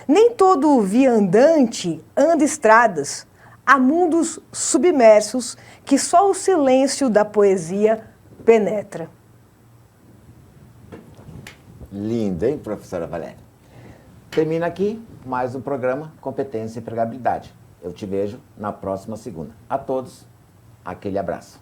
Speaker 2: Nem todo viandante anda estradas, há mundos submersos que só o silêncio da poesia penetra.
Speaker 1: Lindo, hein, professora Valéria? Termina aqui mais um programa Competência e Empregabilidade. Eu te vejo na próxima segunda. A todos, aquele abraço.